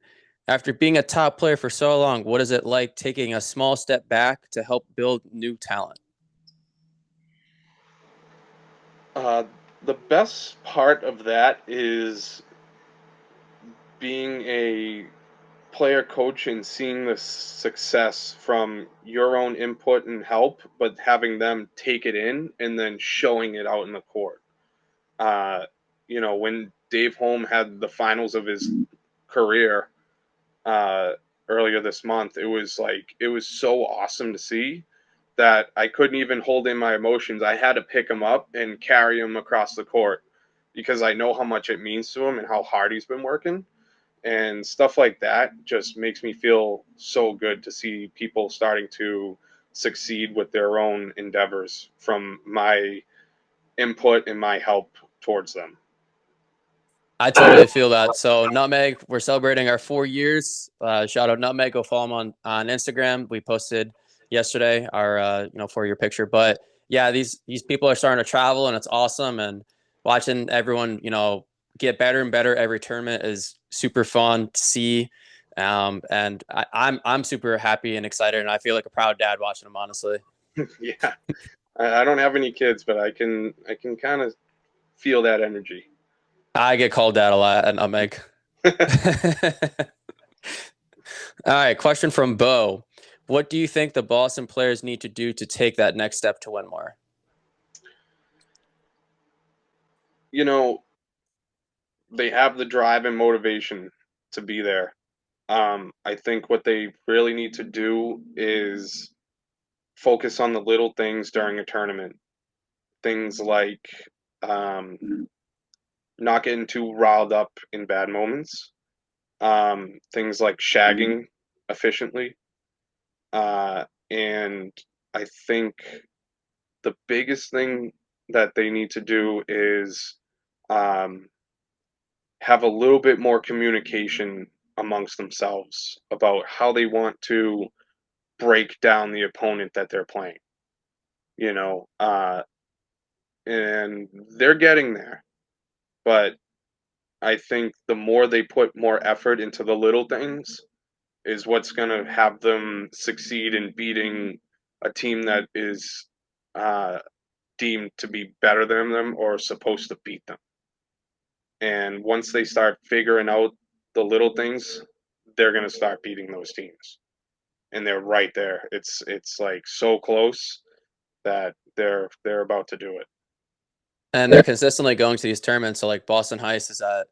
After being a top player for so long, what is it like taking a small step back to help build new talent? Uh, the best part of that is being a player coach and seeing the success from your own input and help, but having them take it in and then showing it out in the court. Uh, when Dave Holm had the finals of his career uh, earlier this month, it was so awesome to see that I couldn't even hold in my emotions. I had to pick him up and carry him across the court because I know how much it means to him and how hard he's been working. And stuff like that just makes me feel so good to see people starting to succeed with their own endeavors from my input and my help towards them. I totally feel that. So Nutmeg, we're celebrating our 4 years. Shout out Nutmeg. Go follow them on Instagram. We posted yesterday our 4 year picture. But yeah, these people are starting to travel, and it's awesome. And watching everyone get better and better every tournament is super fun to see. And I'm super happy and excited, and I feel like a proud dad watching them. Honestly, Yeah, I don't have any kids, but I can kind of feel that energy. I get called dad a lot at Nutmeg. All right, question from Bo. What do you think the Boston players need to do to take that next step to win more? you know, they have the drive and motivation to be there. I think what they really need to do is focus on the little things during a tournament. Things like um, not getting too riled up in bad moments. Things like shagging efficiently. And I think the biggest thing that they need to do is um, have a little bit more communication amongst themselves about how they want to break down the opponent that they're playing. You know, and they're getting there, but I think the more they put more effort into the little things is what's going to have them succeed in beating a team that is uh, deemed to be better than them or supposed to beat them. And once they start figuring out the little things, they're going to start beating those teams. And they're right there. It's like so close that they're about to do it. And they're consistently going to these tournaments. So like Boston Heist is at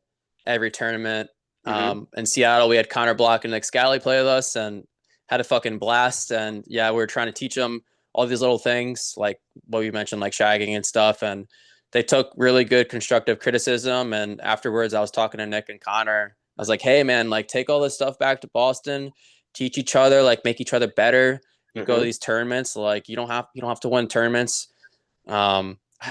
every tournament. Hmm. In Seattle, we had Connor Block and Nick Scally play with us and had a fucking blast. And yeah, we were trying to teach them all these little things, like what we mentioned, like shagging and stuff. And they took really good constructive criticism. And afterwards, I was talking to Nick and Connor. I was like, hey, man, like take all this stuff back to Boston, teach each other, like make each other better. You go to Hmm. these tournaments, like you don't have to win tournaments.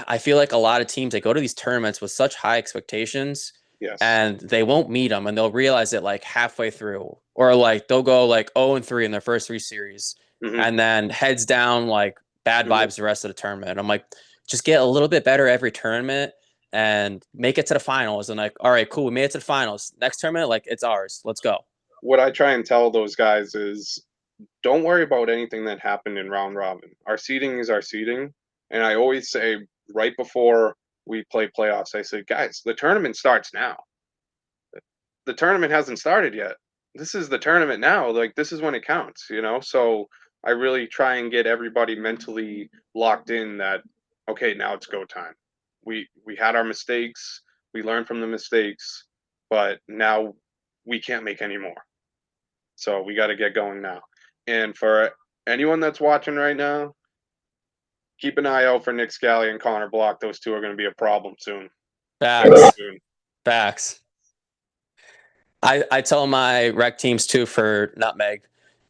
I feel like a lot of teams they go to these tournaments with such high expectations Yes. and they won't meet them and they'll realize it like halfway through or like they'll go like 0 and 3 in their first 3 series Hmm. and then heads down like bad Hmm. vibes the rest of the tournament. I'm like, just get a little bit better every tournament and make it to the finals and like, all right, cool, we made it to the finals. Next tournament, like it's ours. Let's go. What I try and tell those guys is don't worry about anything that happened in round robin. Our seeding is our seeding. And I always say right before we play playoffs, I say, guys, the tournament starts now. The tournament hasn't started yet. This is the tournament now. Like this is when it counts, you know? So I really try and get everybody mentally locked in that okay, now it's go time. We had our mistakes, we learned from the mistakes, but now we can't make any more. So we got to get going now. And for anyone that's watching right now, keep an eye out for Nick Scally and Connor Block. Those two are going to be a problem soon. Very Facts. soon. Facts. I tell my rec teams too for Nutmeg.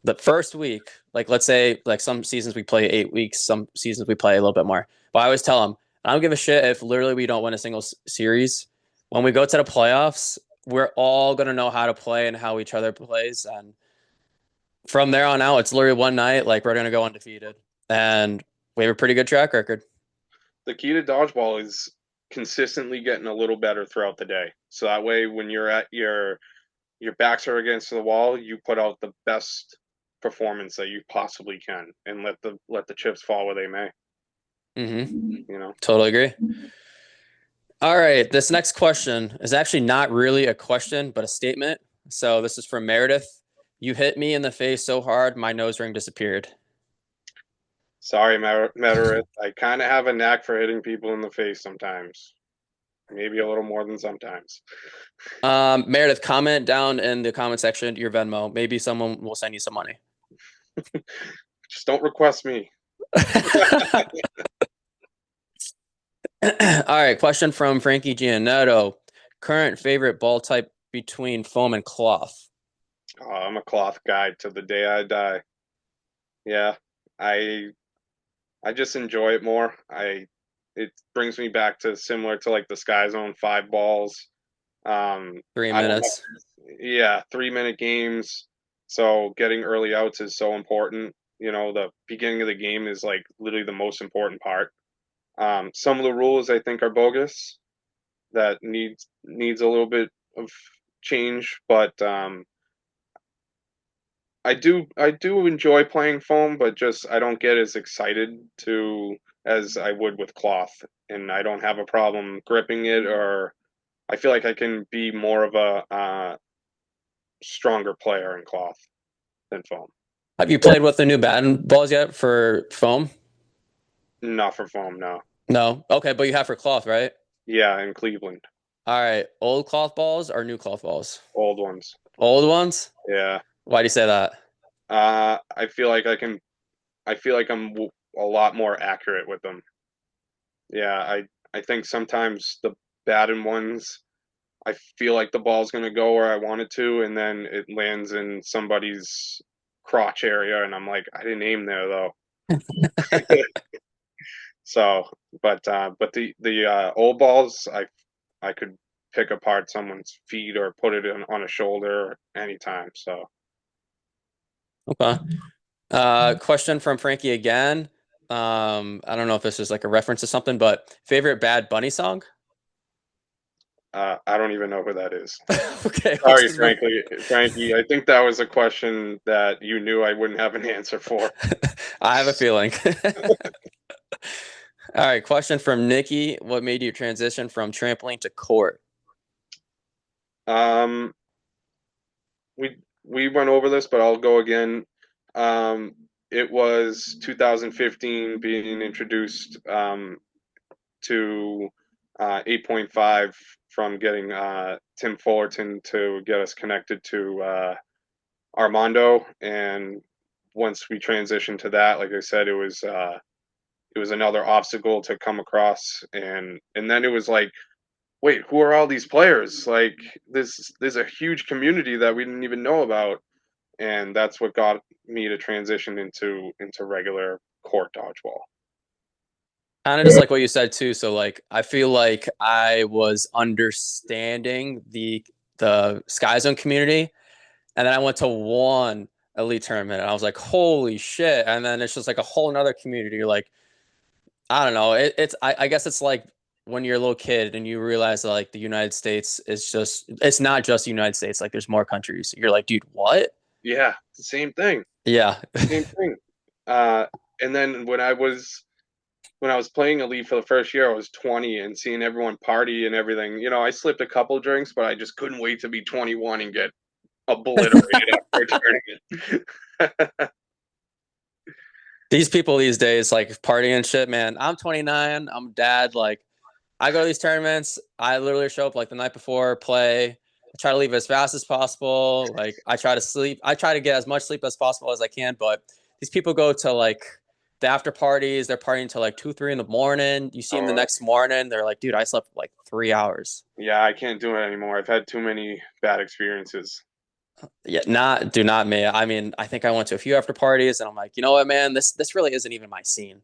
The first week, like let's say like some seasons we play 8 weeks, some seasons we play a little bit more. But I always tell them I don't give a shit if literally we don't win a single series. When we go to the playoffs, we're all gonna know how to play and how each other plays, and from there on out, it's literally one night like we're gonna go undefeated, and we have a pretty good track record. The key to dodgeball is consistently getting a little better throughout the day. So that way, when you're at your backs are against the wall, you put out the best performance that you possibly can, and let the chips fall where they may. You know. Totally agree. All right, this next question is actually not really a question, but a statement. So this is from Meredith. You hit me in the face so hard, my nose ring disappeared. Sorry, Meteorith. I kind of have a knack for hitting people in the face sometimes. Maybe a little more than sometimes. Meredith, comment down in the comment section your Venmo. Maybe someone will send you some money. Just don't request me. All right, question from Frankie Giannetto. Current favorite ball type between foam and cloth? Oh, I'm a cloth guy to the day I die. Yeah, I I just enjoy it more. It brings me back to similar to like the Sky Zone 5 balls. Three I don't know. minutes. Yeah, 3 minute games. So getting early outs is so important. The beginning of the game is like literally the most important part. Some of the rules I think are bogus that needs a little bit of change, but I do enjoy playing foam, but just I don't get as excited to as I would with cloth, and I don't have a problem gripping it, or I feel like I can be more of a stronger player in cloth than foam. Have you played with the new bat balls yet for foam? Not for foam, no. No. Okay, but you have for cloth, right? Yeah, in Cleveland, All right. Old cloth balls or new cloth balls? old ones. Old ones? Yeah. Why do you say that? I feel like I can. I feel like a lot more accurate with them. Yeah, I think sometimes the batted ones, I feel like the ball's gonna go where I want it to, and then it lands in somebody's crotch area, and I'm like, I didn't aim there though. So, but the old balls, I could pick apart someone's feet or put it on a shoulder anytime. So, Okay. Question from Frankie again. I don't know if this is like a reference to something, but favorite Bad Bunny song? I don't even know who that is. Okay, well, Sorry, just Frankie. I think that was a question that you knew I wouldn't have an answer for. I have a feeling. All right, question from Nikki. What made you transition from trampoline to court? Um, we went over this, but I'll go again. It was 2015 being introduced to 8.5 from getting Tim Fullerton to get us connected to Armando, and once we transitioned to that, like I said, it was another obstacle to come across, and then it was like, wait, who are all these players? Like there's a huge community that we didn't even know about, and that's what got me to transition into regular court dodgeball. Kind of just like what you said too. So like I feel like I was understanding the Sky Zone community, and then I went to one elite tournament and I was like, holy shit. And then it's just like a whole another community. You're like, I don't know. I guess it's like when you're a little kid and you realize that like the United States is just it's not just the United States. Like there's more countries. You're like, dude, what? Yeah, the same thing. Yeah. Same thing. Uh, and then when I was playing Elite for the first year, I was 20 and seeing everyone party and everything. I slipped a couple drinks, but I just couldn't wait to be 21 and get obliterated after a tournament. These people these days, like partying and shit, man. I'm 29. I'm dad. Like, I go to these tournaments. I literally show up like the night before, play. I try to leave as fast as possible. Like, I try to sleep. I try to get as much sleep as possible as I can. But these people go to like the after parties. They're partying till like 2, 3 in the morning. You see them the Oh, next morning. They're like, dude, I slept like 3 hours. yeah, I can't do it anymore. I've had too many bad experiences. Yeah, do not me. I mean, I think I went to a few after parties, and I'm like, you know what, man, this really isn't even my scene.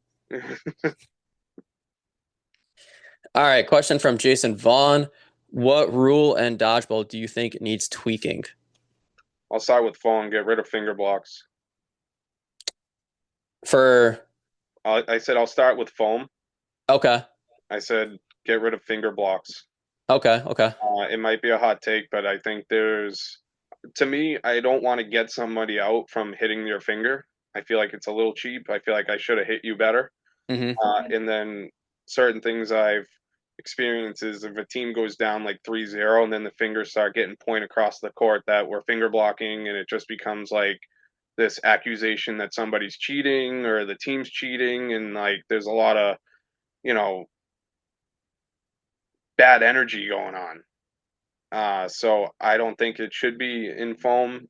All right, question from Jason Vaughn. What rule in dodgeball do you think needs tweaking? I'll start with phone. Get rid of finger blocks. For I said I'll start with foam. okay, I said get rid of finger blocks. okay. It might be a hot take, but I think to me, I don't want to get somebody out from hitting your finger. I feel like it's a little cheap. I feel like I should have hit you better. Hmm. And then certain things I've experienced is if a team goes down like 3-0 and then the fingers start getting point across the court that we're finger blocking and it just becomes like this accusation that somebody's cheating or the team's cheating and like there's a lot of, you know, bad energy going on. So I don't think it should be in foam,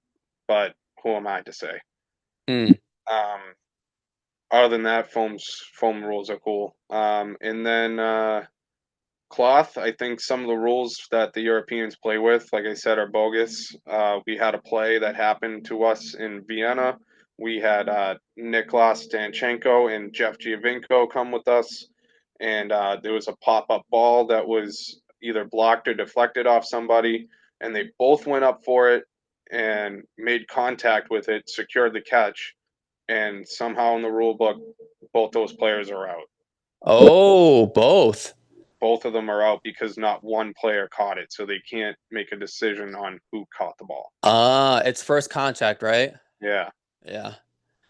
but who am I to say? Mm. Um, other than that, foam rules are cool. And then cloth, I think some of the rules that the Europeans play with, like I said, are bogus. We had a play that happened to us in Vienna. We had Niklas Stanchenko and Jeff Giovinco come with us, and there was a pop-up ball that was either blocked or deflected off somebody, and they both went up for it and made contact with it, secured the catch, and somehow in the rule book, both those players are out. Oh, both. Both of them are out because not one player caught it, so they can't make a decision on who caught the ball. It's first contact, right? Yeah. Yeah.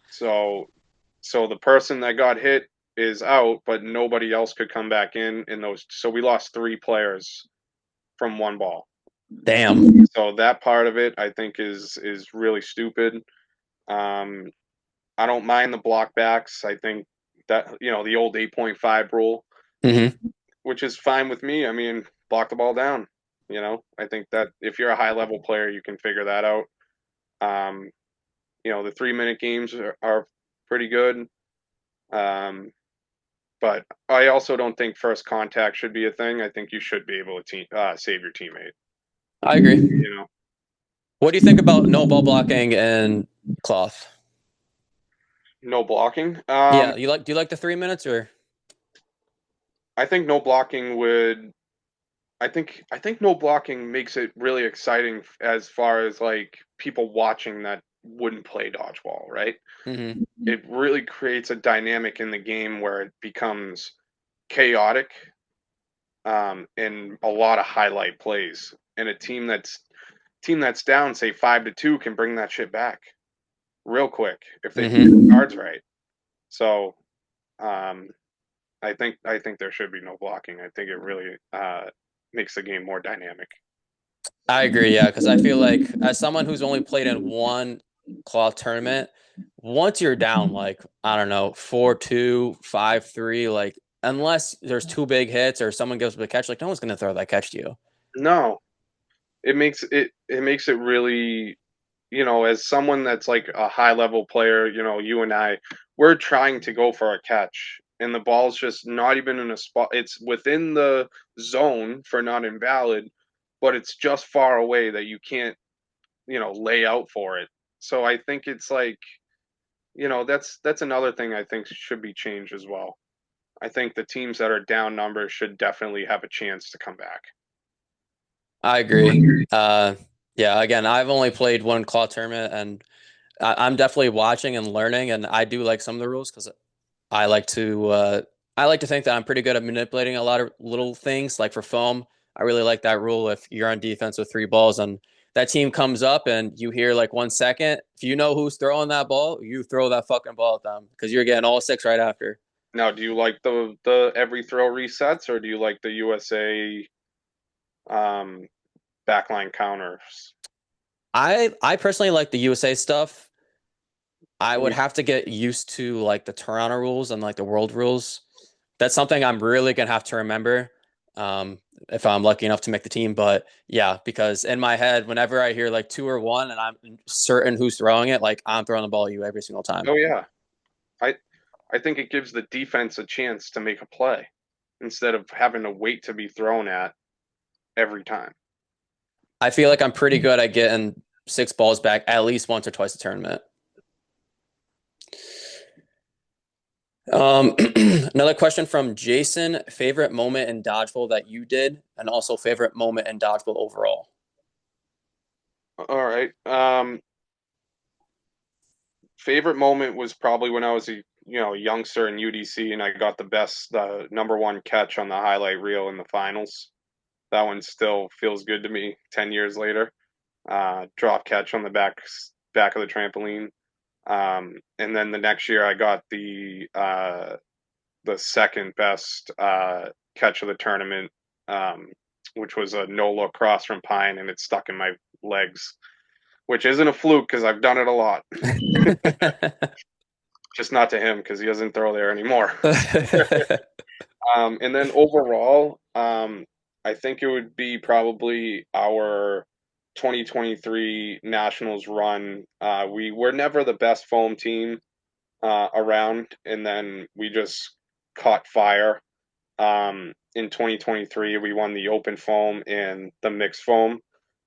So the person that got hit is out, but nobody else could come back in those. So we lost three players from one ball. Damn. So that part of it, I think, is really stupid. Um, I don't mind the block backs. I think that the old 8.5 rule, Hmm. which is fine with me. I mean, block the ball down. I think that if you're a high level player, you can figure that out. Um, the 3 minute games are pretty good. Um, but I also don't think first contact should be a thing. I think you should be able to save your teammate. I agree. You know, What do you think about no ball blocking and cloth? no blocking. Yeah, do you like the 3 minutes or? I think no blocking would. I think no blocking makes it really exciting as far as like people watching that wouldn't play dodgeball, right? Hmm. It really creates a dynamic in the game where it becomes chaotic and a lot of highlight plays. And a team that's down, say 5-2, can bring that shit back real quick if they play the Hmm. cards right. So um, I think there should be no blocking. I think it really makes the game more dynamic. I agree, yeah, because I feel like as someone who's only played in one cloth tournament, once you're down, like, I don't know, 4-2, 5-3, like, unless there's two big hits or someone gives up a catch, like, no one's going to throw that catch to you. No, it makes it really, as someone that's like a high level player, you and I, we're trying to go for a catch and the ball's just not even in a spot. It's within the zone for not invalid, but it's just far away that you can't, lay out for it. So I think it's like, that's another thing I think should be changed as well. I think the teams that are down numbers should definitely have a chance to come back. I agree. Yeah, again, I've only played one cloth tournament and I'm definitely watching and learning, and I do like some of the rules because I like to I like to think that I'm pretty good at manipulating a lot of little things. Like for foam, I really like that rule. If you're on defense with three balls and that team comes up and you hear like 1 second, if you know who's throwing that ball, you throw that fucking ball at them because you're getting all six right after. Now, do you like the every throw resets or do you like the USA um, backline counters? I personally like the USA stuff. I would We have to get used to like the Toronto rules and like the world rules. That's something I'm really gonna have to remember um, if I'm lucky enough to make the team. But yeah, because in my head, whenever I hear like two or one, and I'm certain who's throwing it, like I'm throwing the ball at you every single time. Oh yeah, I I think it gives the defense a chance to make a play instead of having to wait to be thrown at every time. I feel like I'm pretty good at getting six balls back at least once or twice a tournament. Another question from Jason. Favorite moment in dodgeball that you did, and also favorite moment in dodgeball overall. All right. Favorite moment was probably when I was a youngster in UDC and I got the number one catch on the highlight reel in the finals. That one still feels good to me 10 years later. Drop catch on the back of the trampoline. And then the next year I got the second best catch of the tournament, which was a no look cross from Pine, and it stuck in my legs, which isn't a fluke because I've done it a lot. Just not to him because he doesn't throw there anymore. And then overall, I think it would be probably our 2023 Nationals run. We were never the best foam team around, and then we just caught fire. In 2023, we won the open foam and the mixed foam.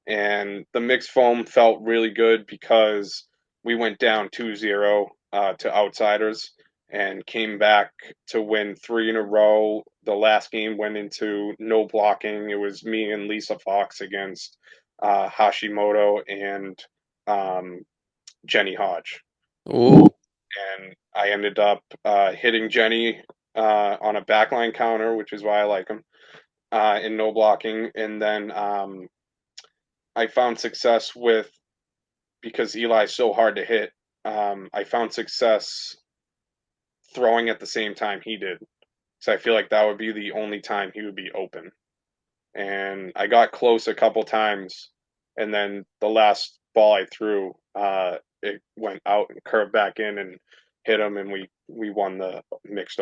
And the mixed foam felt really good because we went down 2-0 to outsiders and came back to win three in a row. The last game went into no blocking. It was me and Lisa Fox against Hashimoto and um, Jenny Hodge. Ooh, And I ended up hitting Jenny on a backline counter, which is why I like him, in no blocking. And then I found success with because Eli's so hard to hit. I found success throwing at the same time he did. So I feel like that would be the only time he would be open. And I got close a couple times, and then the last ball I threw, it went out and curved back in and hit him, and we won the mixed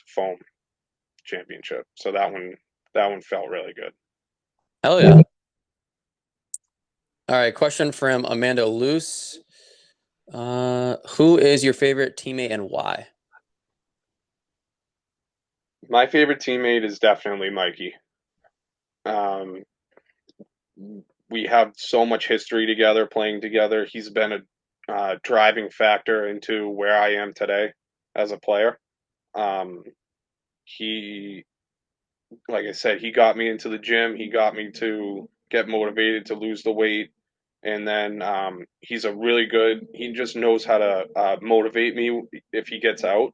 foam championship. So that one felt really good. hell yeah. All right, question from Amanda Luce. Who is your favorite teammate and why? My favorite teammate is definitely Mikey. Um, we have so much history together, playing together. He's been a driving factor into where I am today as a player. Um, he, like I said, he got me into the gym. He got me to get motivated to lose the weight. And then he's a really good, he just knows how to motivate me if he gets out.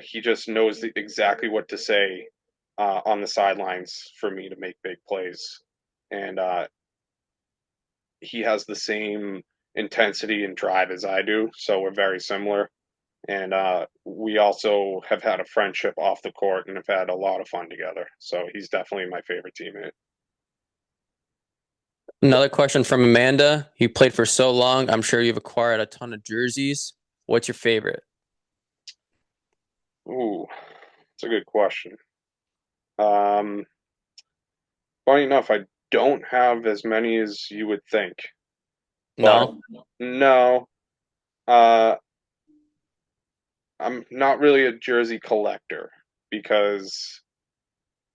He just knows exactly what to say on the sidelines for me to make big plays. And he has the same intensity and drive as I do. So we're very similar. And we also have had a friendship off the court and have had a lot of fun together. So he's definitely my favorite teammate. Another question from Amanda. You played for so long. I'm sure you've acquired a ton of jerseys. What's your favorite? Ooh, it's a good question. Um, Funny enough, I don't have as many as you would think, but No? no, uh, I'm not really a jersey collector because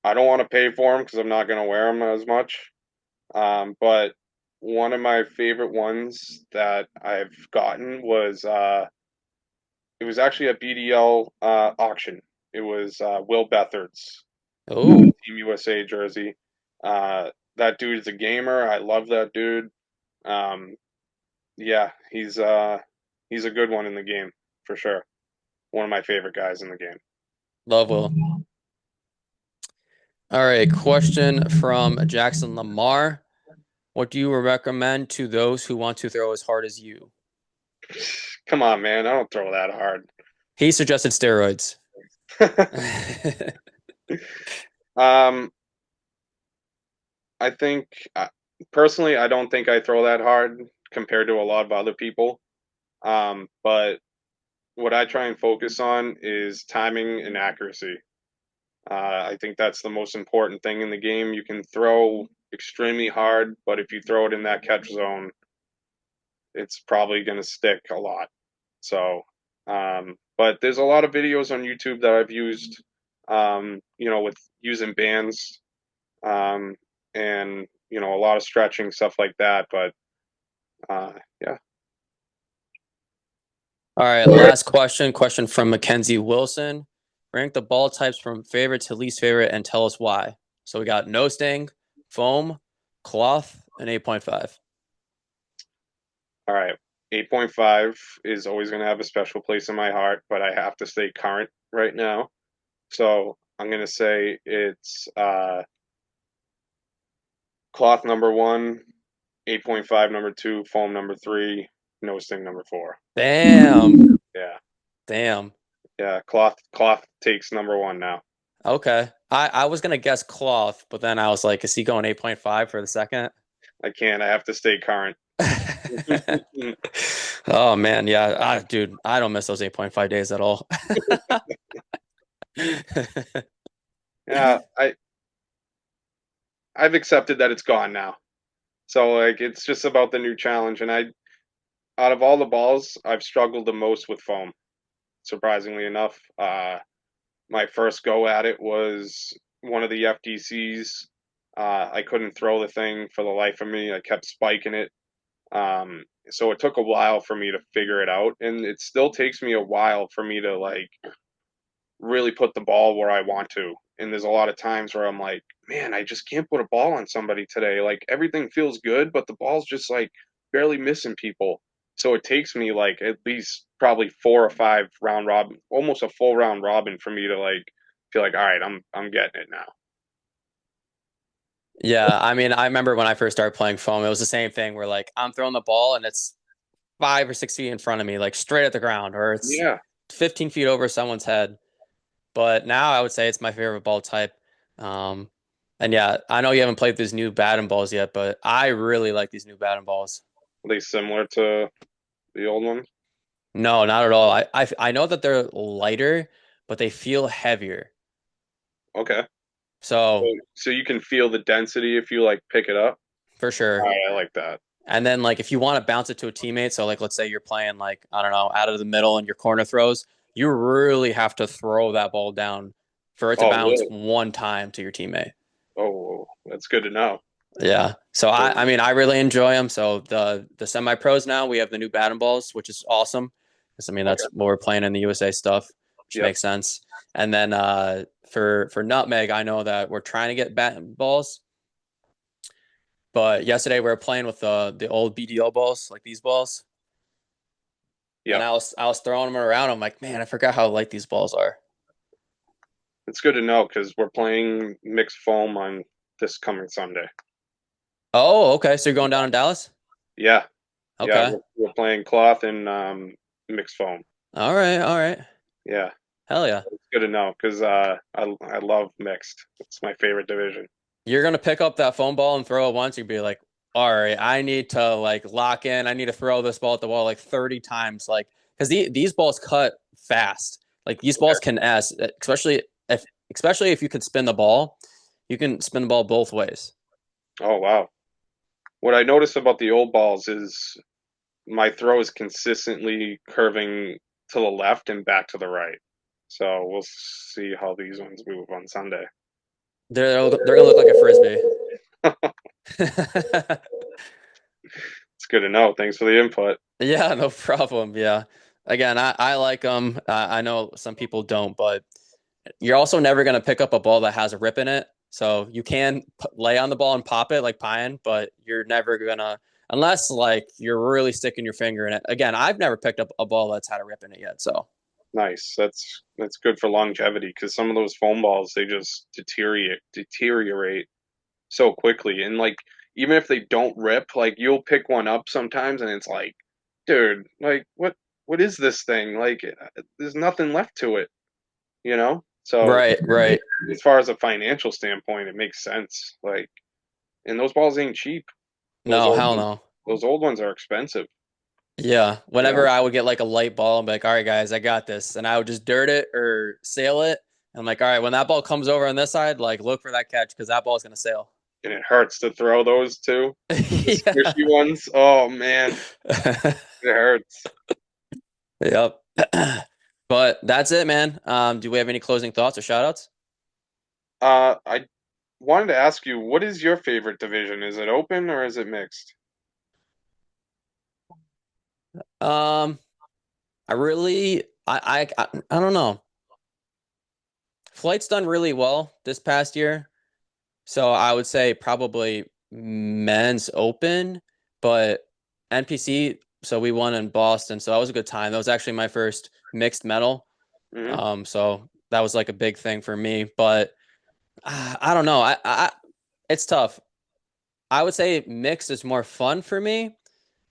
I don't want to pay for them because I'm not going to wear them as much. But one of my favorite ones that I've gotten was it was actually a BDL auction. It was Will Beathard's Oh, Team USA jersey. Uh, that dude is a gamer. I love that dude. Um, yeah, he's a good one in the game for sure. One of my favorite guys in the game. love Will. All right, question from Jackson Lamar. What do you recommend to those who want to throw as hard as you? Come on, man! I don't throw that hard. He suggested steroids. um, I think personally, I don't think I throw that hard compared to a lot of other people. But what I try and focus on is timing and accuracy. I think that's the most important thing in the game. You can throw extremely hard, but if you throw it in that catch zone, it's probably going to stick a lot. So, but there's a lot of videos on YouTube that I've used, with using bands, um, and a lot of stretching stuff like that. But yeah, All right, last question. Question from Mackenzie Wilson. Rank the ball types from favorite to least favorite and tell us why. So we got no sting, foam, cloth, and 8.5. All right. 8.5 is always going to have a special place in my heart, but I have to stay current right now. So I'm going to say it's cloth number one, 8.5 number two, foam number three, no sting number four. Damn. Yeah. Damn. Yeah. Cloth takes number one now. Okay. I was gonna guess cloth, but then I was like, is he going 8.5 for the second? I can't. I have to stay current. Oh man, yeah. Dude, I don't miss those 8.5 days at all. Yeah, I've accepted that it's gone now. So like it's just about the new challenge and I out of all the balls, I've struggled the most with foam, surprisingly enough. My first go at it was one of the FDCs. I couldn't throw the thing for the life of me. I kept spiking it. So it took a while for me to figure it out, and it still takes me a while for me to like really put the ball where I want to. And there's a lot of times where I'm like, man, I just can't put a ball on somebody today. Like everything feels good, but the ball's just like barely missing people. So it takes me like at least probably 4 or 5 round robin, almost a full round robin for me to like feel like, all right, I'm getting it now. Yeah, I mean, I remember when I first started playing foam, it was the same thing where like I'm throwing the ball and it's 5 or 6 feet in front of me, like straight at the ground, or it's Yeah. 15 feet over someone's head. But now I would say it's my favorite ball type. Um, and yeah, I know you haven't played these new batting balls yet, but I really like these new batting balls. Are they similar to the old ones? No, not at all. I know that they're lighter, but they feel heavier. Okay. So, So so you can feel the density if you like pick it up. for All sure. right, I like that. And then like if you want to bounce it to a teammate, so like let's say you're playing like I don't know out of the middle and your corner throws, you really have to throw that ball down for it to Oh, bounce really? one time to your teammate. Oh, that's good to know. Yeah. So I So, mean I really enjoy them. So the semi pros now we have the new batting balls, which is awesome. Because I mean okay. that's what we're playing in the USA stuff, which Yep. makes sense. And then for nutmeg, I know that we're trying to get bat balls, but yesterday we were playing with the old BDO balls, like these balls, and Yep. I was throwing them around. I'm like, man, I forgot how light these balls are. It's good to know because we're playing mixed foam on this coming Sunday. Oh, okay. So you're going down in Dallas? Yeah. Yeah. Okay. We're playing cloth and mixed foam. All right. All right. Yeah. Hell yeah. It's good to know because I love mixed. It's my favorite division. You're gonna pick up that foam ball and throw it once. You'd be like, all right, I need to like lock in. I need to throw this ball at the wall like 30 times, like because these balls cut fast. Like these balls Okay. can especially if you can spin the ball, you can spin the ball both ways. Oh, wow. What I notice about the old balls is my throw is consistently curving to the left and back to the right. So we'll see how these ones move on Sunday. They're gonna look like a frisbee. It's good to know. Thanks for the input. Yeah, no problem. Yeah. Again, I like them. I know some people don't, but you're also never going to pick up a ball that has a rip in it. So you can lay on the ball and pop it like pine, but you're never going to, unless like you're really sticking your finger in it. Again, I've never picked up a ball that's had a rip in it yet. So Nice. That's good for longevity because some of those foam balls they just deteriorate so quickly. And like even if they don't rip, like you'll pick one up sometimes and it's like, dude, like what is this thing? Like there's nothing left to it, you know? So right, right. as far as a financial standpoint, it makes sense. Like and those balls ain't cheap. Those No, old hell ones, no. those old ones are expensive. Yeah. Yeah. Whenever I would get like a light ball, I'm like, all right, guys, I got this. And I would just dirt it or sail it. And I'm like, all right, when that ball comes over on this side, like look for that catch because that ball's going to sail. And it hurts to throw those too. The Yeah. squishy ones. Oh man, it hurts. Yep. But that's it, man. Do we have any closing thoughts or shout outs? I wanted to ask you, what is your favorite division? Is it open or is it mixed? Um, I really, I don't know. Flight's done really well this past year. So I would say probably men's open, but NPC, so we won in Boston. So that was a good time. That was actually my first mixed medal. Hmm. So that was like a big thing for me. But I don't know. It's tough. I would say mixed is more fun for me,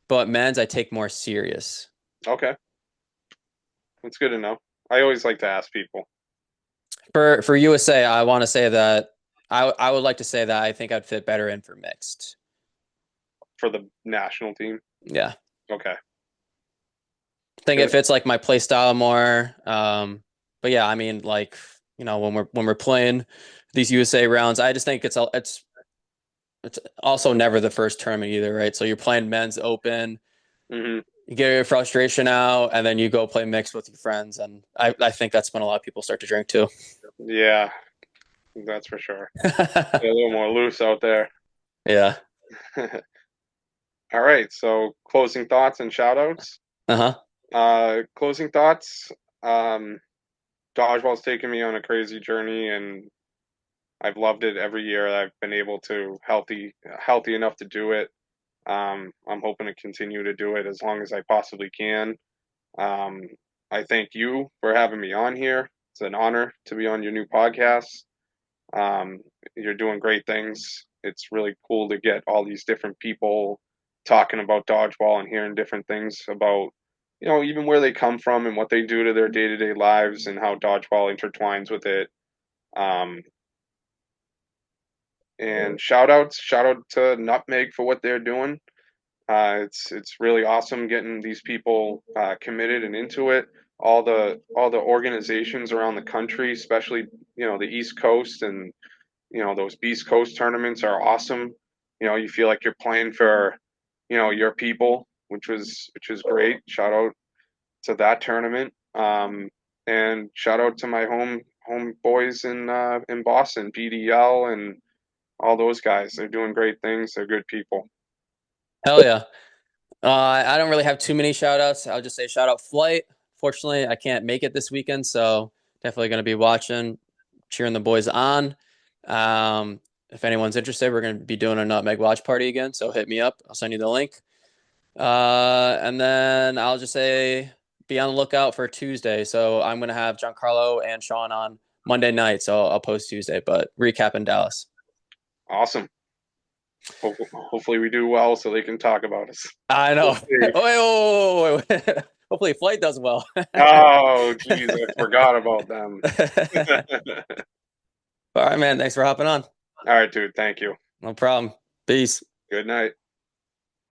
but men's I take more serious. Okay, that's good to know. I always like to ask people For USA, I want to say that I would like to say that I think I'd fit better in for mixed. for the national team. Yeah. Okay, I think it good. fits like my play style more. But yeah, I mean, like when we're playing these USA rounds, I just think it's also never the first tournament either, right? So you're playing men's open, Hmm. you get your frustration out, and then you go play mixed with your friends, and I think that's when a lot of people start to drink too. Yeah, that's for sure. They're a little more loose out there. Yeah. All right, so closing thoughts and shout outs. Uh-huh. Closing thoughts. Um, Dodgeball's taken me on a crazy journey, and I've loved it every year. I've been able to healthy enough to do it. I'm hoping to continue to do it as long as I possibly can. Um, I thank you for having me on here. It's an honor to be on your new podcast. Um, you're doing great things. It's really cool to get all these different people talking about dodgeball and hearing different things about, even where they come from and what they do to their day to day lives and how dodgeball intertwines with it. Um, and shout out to Nutmeg for what they're doing. It's really awesome getting these people committed and into it. All the organizations around the country, especially the East Coast and those Beast Coast tournaments are awesome. You feel like you're playing for your people, which was great. Shout out to that tournament, and shout out to my home boys in Boston, PDL and all those guys. They're doing great things. They're good people. Hell yeah. I don't really have too many shout outs. I'll just say shout out Flight. Fortunately, I can't make it this weekend, so definitely going to be watching, cheering the boys on. If anyone's interested, we're going to be doing a Nutmeg watch party again, so hit me up. I'll send you the link. And then I'll just say be on the lookout for Tuesday. So I'm going to have Giancarlo and Sean on Monday night, so I'll post Tuesday, but recap in Dallas. Awesome. Hopefully we do well so they can talk about us. I know. We'll see. Wait. Hopefully, Flight does well. Oh, geez, I forgot about them. All right, man. Thanks for hopping on. All right, dude. Thank you. No problem. Peace. Good night.